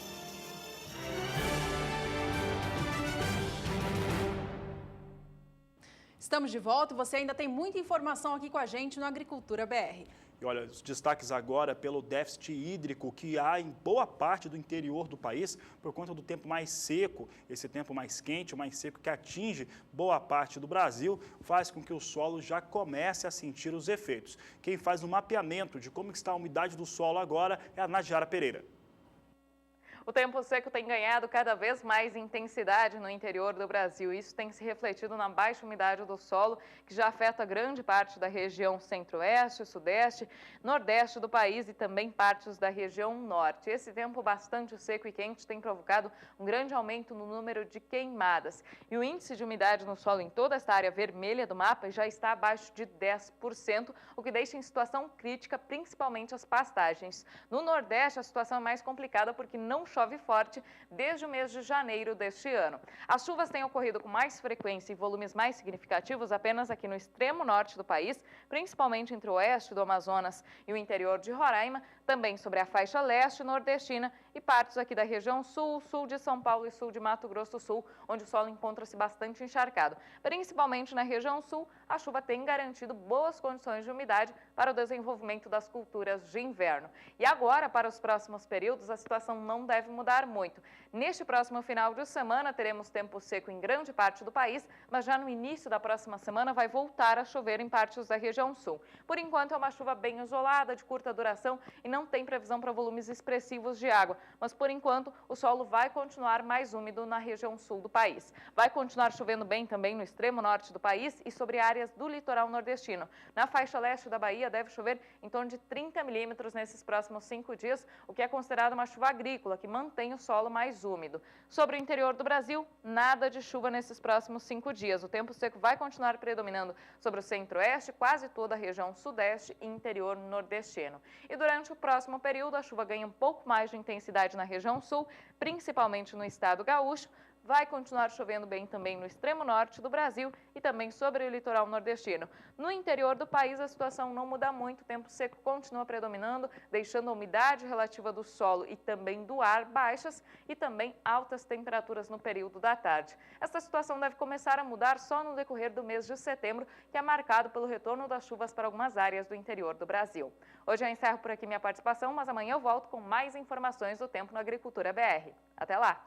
Estamos de volta e você ainda tem muita informação aqui com a gente no Agricultura BR. E olha, os destaques agora pelo déficit hídrico que há em boa parte do interior do país por conta do tempo mais seco, esse tempo mais quente, mais seco que atinge boa parte do Brasil, faz com que o solo já comece a sentir os efeitos. Quem faz o mapeamento de como está a umidade do solo agora é a Nadiara Pereira. O tempo seco tem ganhado cada vez mais intensidade no interior do Brasil. Isso tem se refletido na baixa umidade do solo, que já afeta grande parte da região centro-oeste, sudeste, nordeste do país e também partes da região norte. Esse tempo bastante seco e quente tem provocado um grande aumento no número de queimadas. E o índice de umidade no solo em toda esta área vermelha do mapa já está abaixo de 10%, o que deixa em situação crítica principalmente as pastagens. No nordeste, a situação é mais complicada porque não chove forte desde o mês de janeiro deste ano. As chuvas têm ocorrido com mais frequência e volumes mais significativos apenas aqui no extremo norte do país, principalmente entre o oeste do Amazonas e o interior de Roraima, também sobre a faixa leste nordestina e partes aqui da região sul, sul de São Paulo e sul de Mato Grosso do Sul, onde o solo encontra-se bastante encharcado. Principalmente na região sul, a chuva tem garantido boas condições de umidade para o desenvolvimento das culturas de inverno. E agora, para os próximos períodos, a situação não deve mudar muito. Neste próximo final de semana, teremos tempo seco em grande parte do país, mas já no início da próxima semana vai voltar a chover em partes da região sul. Por enquanto, é uma chuva bem isolada, de curta duração e não tem previsão para volumes expressivos de água, mas por enquanto o solo vai continuar mais úmido na região sul do país. Vai continuar chovendo bem também no extremo norte do país e sobre áreas do litoral nordestino. Na faixa leste da Bahia deve chover em torno de 30 milímetros nesses próximos 5 dias, o que é considerado uma chuva agrícola, que mantém o solo mais úmido. Sobre o interior do Brasil, nada de chuva nesses próximos 5 dias. O tempo seco vai continuar predominando sobre o centro-oeste, quase toda a região sudeste e interior nordestino. E durante o próximo período, a chuva ganha um pouco mais de intensidade na região sul, principalmente no estado gaúcho. Vai continuar chovendo bem também no extremo norte do Brasil e também sobre o litoral nordestino. No interior do país, a situação não muda muito, o tempo seco continua predominando, deixando a umidade relativa do solo e também do ar baixas e também altas temperaturas no período da tarde. Essa situação deve começar a mudar só no decorrer do mês de setembro, que é marcado pelo retorno das chuvas para algumas áreas do interior do Brasil. Hoje eu encerro por aqui minha participação, mas amanhã eu volto com mais informações do tempo na Agricultura BR. Até lá!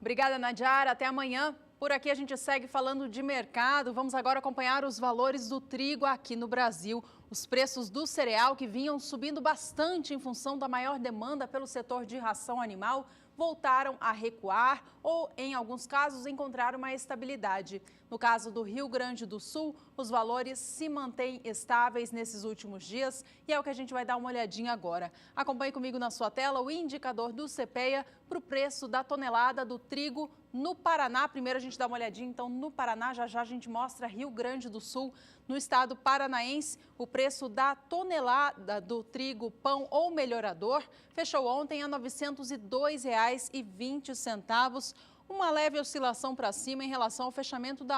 Obrigada, Nadiara. Até amanhã. Por aqui a gente segue falando de mercado. Vamos agora acompanhar os valores do trigo aqui no Brasil. Os preços do cereal, que vinham subindo bastante em função da maior demanda pelo setor de ração animal, voltaram a recuar ou, em alguns casos, encontraram uma estabilidade. No caso do Rio Grande do Sul, os valores se mantêm estáveis nesses últimos dias e é o que a gente vai dar uma olhadinha agora. Acompanhe comigo na sua tela o indicador do CPEA para o preço da tonelada do trigo no Paraná. Primeiro a gente dá uma olhadinha, então, no Paraná, já já a gente mostra Rio Grande do Sul. No estado paranaense, o preço da tonelada do trigo pão ou melhorador fechou ontem a R$ 902,20. Uma leve oscilação para cima em relação ao fechamento do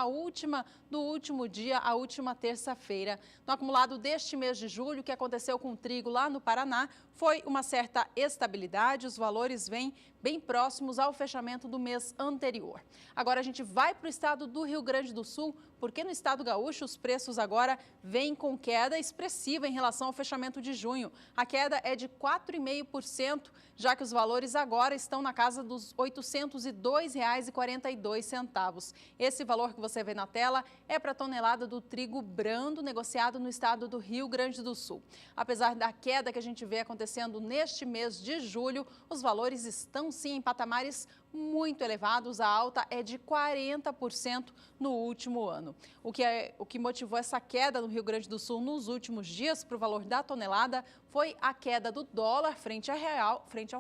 último dia, a última terça-feira. No acumulado deste mês de julho, o que aconteceu com o trigo lá no Paraná foi uma certa estabilidade, os valores vêm bem próximos ao fechamento do mês anterior. Agora a gente vai para o estado do Rio Grande do Sul, porque no estado gaúcho os preços agora vêm com queda expressiva em relação ao fechamento de junho. A queda é de 4,5%, já que os valores agora estão na casa dos R$ 802,42. Esse valor que você vê na tela é para a tonelada do trigo brando negociado no estado do Rio Grande do Sul. Apesar da queda que a gente vê acontecendo neste mês de julho, os valores estão sim em patamares muito elevados. A alta é de 40% no último ano. O que motivou essa queda no Rio Grande do Sul nos últimos dias para o valor da tonelada foi a queda do dólar frente ao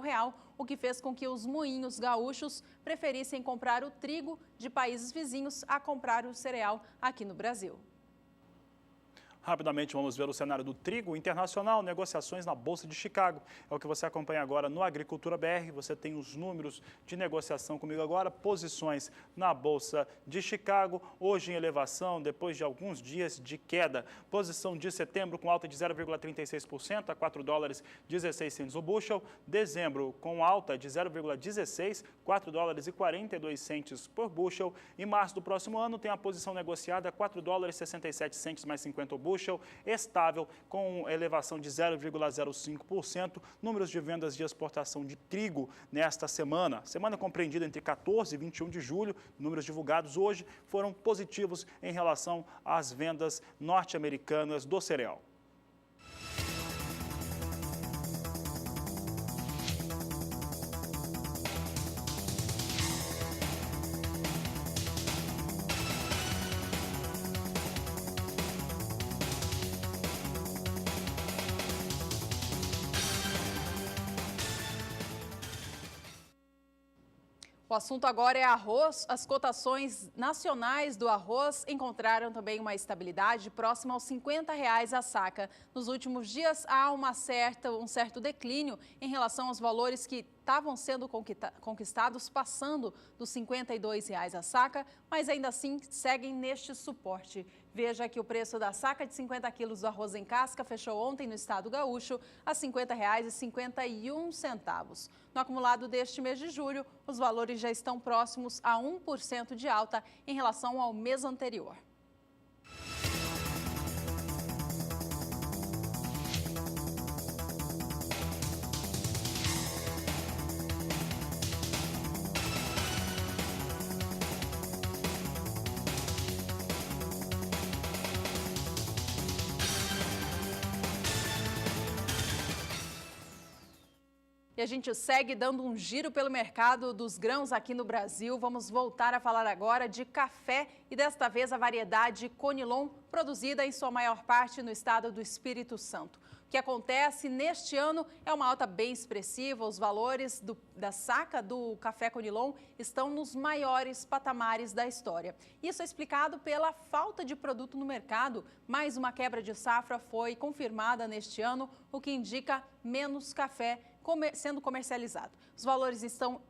real, o que fez com que os moinhos gaúchos preferissem comprar o trigo de países vizinhos a comprar o cereal aqui no Brasil. Rapidamente vamos ver o cenário do trigo internacional, negociações na Bolsa de Chicago. É o que você acompanha agora no Agricultura BR. Você tem os números de negociação comigo agora, posições na Bolsa de Chicago, hoje em elevação, depois de alguns dias de queda. Posição de setembro com alta de 0,36% a $4,16 o bushel. Dezembro com alta de 0,16, $4,42 por bushel. Em março do próximo ano tem a posição negociada a $4,67 mais 50 o bushel. bushel, estável, com elevação de 0,05%. Números de vendas de exportação de trigo nesta semana. Semana compreendida entre 14 e 21 de julho, números divulgados hoje foram positivos em relação às vendas norte-americanas do cereal. O assunto agora é arroz. As cotações nacionais do arroz encontraram também uma estabilidade próxima aos R$ 50 a saca. Nos últimos dias há um certo declínio em relação aos valores que estavam sendo conquistados, passando dos R$ 52 a saca, mas ainda assim seguem neste suporte. Veja que o preço da saca de 50 quilos do arroz em casca fechou ontem no estado gaúcho a R$ 50,51. No acumulado deste mês de julho, os valores já estão próximos a 1% de alta em relação ao mês anterior. E a gente segue dando um giro pelo mercado dos grãos aqui no Brasil. Vamos voltar a falar agora de café e desta vez a variedade Conilon, produzida em sua maior parte no estado do Espírito Santo. O que acontece neste ano é uma alta bem expressiva. Os valores da saca do café Conilon estão nos maiores patamares da história. Isso é explicado pela falta de produto no mercado. Mais uma quebra de safra foi confirmada neste ano, o que indica menos café sendo comercializado. Os valores estão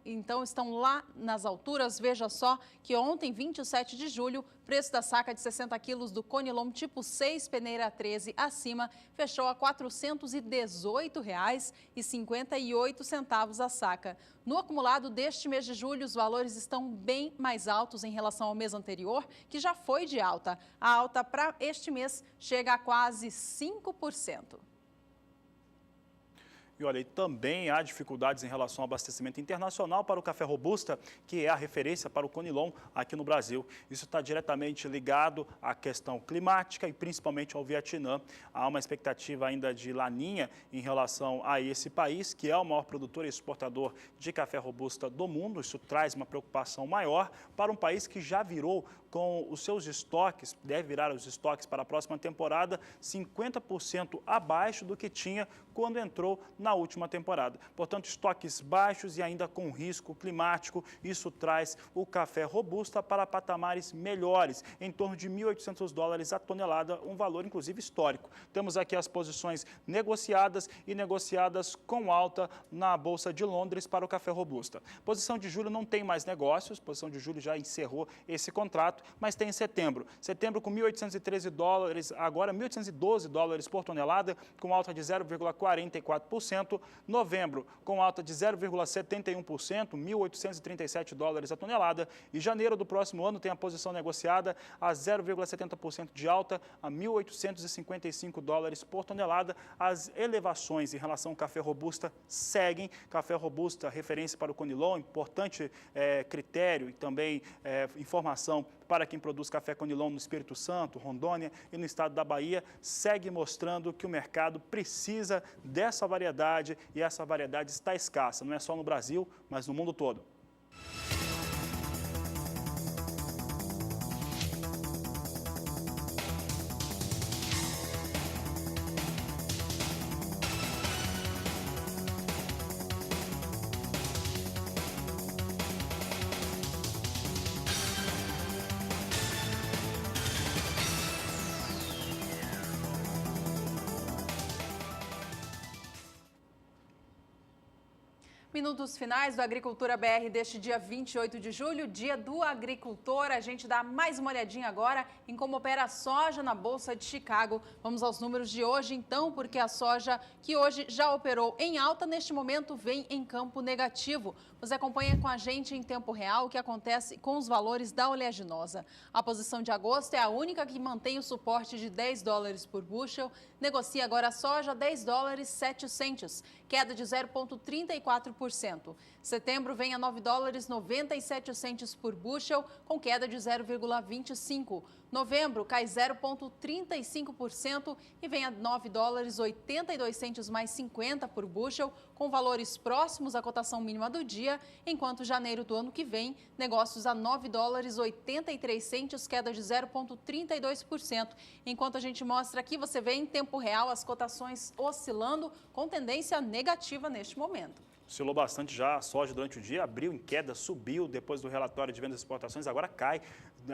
lá nas alturas. Veja só que ontem, 27 de julho, o preço da saca de 60 quilos do Conilon tipo 6, peneira 13 acima, fechou a R$ 418,58 a saca. No acumulado deste mês de julho, os valores estão bem mais altos em relação ao mês anterior, que já foi de alta. A alta para este mês chega a quase 5%. E olha, e também há dificuldades em relação ao abastecimento internacional para o café robusta, que é a referência para o Conilon aqui no Brasil. Isso está diretamente ligado à questão climática e principalmente ao Vietnã. Há uma expectativa ainda de laninha em relação a esse país, que é o maior produtor e exportador de café robusta do mundo. Isso traz uma preocupação maior para um país que já virou com os seus estoques, deve virar os estoques para a próxima temporada, 50% abaixo do que tinha quando entrou na última temporada. Portanto, estoques baixos e ainda com risco climático, isso traz o café robusta para patamares melhores, em torno de $1.800 a tonelada, um valor inclusive histórico. Temos aqui as posições negociadas e negociadas com alta na Bolsa de Londres para o café robusta. Posição de julho não tem mais negócios, posição de julho já encerrou esse contrato, mas tem em setembro. Setembro com $1.813, agora $1.812 por tonelada, com alta de 0,44%. Novembro, com alta de 0,71%, $1.837 a tonelada. E janeiro do próximo ano tem a posição negociada a 0,70% de alta, a $1.855 por tonelada. As elevações em relação ao café robusta seguem. Café robusta, referência para o Conilon, importante critério e também informação para quem produz café Conilon no Espírito Santo, Rondônia e no estado da Bahia, segue mostrando que o mercado precisa dessa variedade e essa variedade está escassa, não é só no Brasil, mas no mundo todo. Minutos finais do Agricultura BR deste dia 28 de julho, dia do agricultor. A gente dá mais uma olhadinha agora em como opera a soja na Bolsa de Chicago. Vamos aos números de hoje, então, porque a soja que hoje já operou em alta, neste momento vem em campo negativo. Você acompanha com a gente em tempo real o que acontece com os valores da oleaginosa. A posição de agosto é a única que mantém o suporte de 10 dólares por bushel. Negocia agora a soja 10 dólares 700, queda de 0,34%. Setembro vem a 9 dólares 97 centes por bushel, com queda de 0,25%. Novembro cai 0,35% e vem a 9 dólares 82 centes mais 50 por bushel, com valores próximos à cotação mínima do dia, enquanto janeiro do ano que vem, negócios a 9 dólares 83 centes, queda de 0,32%. Enquanto a gente mostra aqui, você vê em tempo real as cotações oscilando com tendência negativa neste momento. Oscilou bastante já a soja durante o dia, abriu em queda, subiu depois do relatório de vendas e exportações, agora cai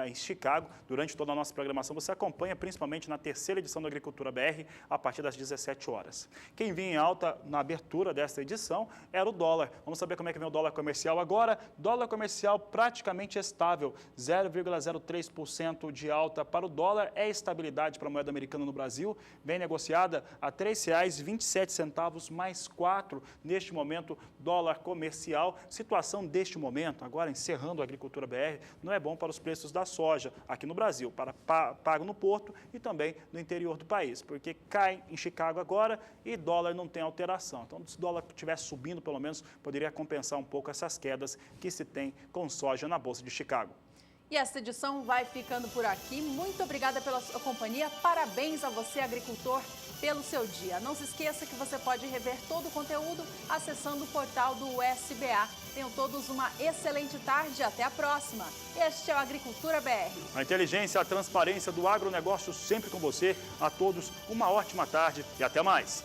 em Chicago. Durante toda a nossa programação, você acompanha principalmente na terceira edição do Agricultura BR, a partir das 17 horas. Quem vinha em alta na abertura desta edição era o dólar. Vamos saber como é que vem o dólar comercial agora. Dólar comercial praticamente estável, 0,03% de alta para o dólar. É estabilidade para a moeda americana no Brasil. Vem negociada a R$ 3,27 mais 4 neste momento, dólar comercial. Situação deste momento, agora encerrando a Agricultura BR, não é bom para os preços da soja aqui no Brasil, pago no porto e também no interior do país, porque cai em Chicago agora e dólar não tem alteração. Então, se o dólar estivesse subindo, pelo menos, poderia compensar um pouco essas quedas que se tem com soja na Bolsa de Chicago. E essa edição vai ficando por aqui. Muito obrigada pela sua companhia. Parabéns a você, agricultor, pelo seu dia. Não se esqueça que você pode rever todo o conteúdo acessando o portal do USBA. Tenham todos uma excelente tarde e até a próxima. Este é o Agricultura BR. A inteligência, a transparência do agronegócio sempre com você. A todos uma ótima tarde e até mais.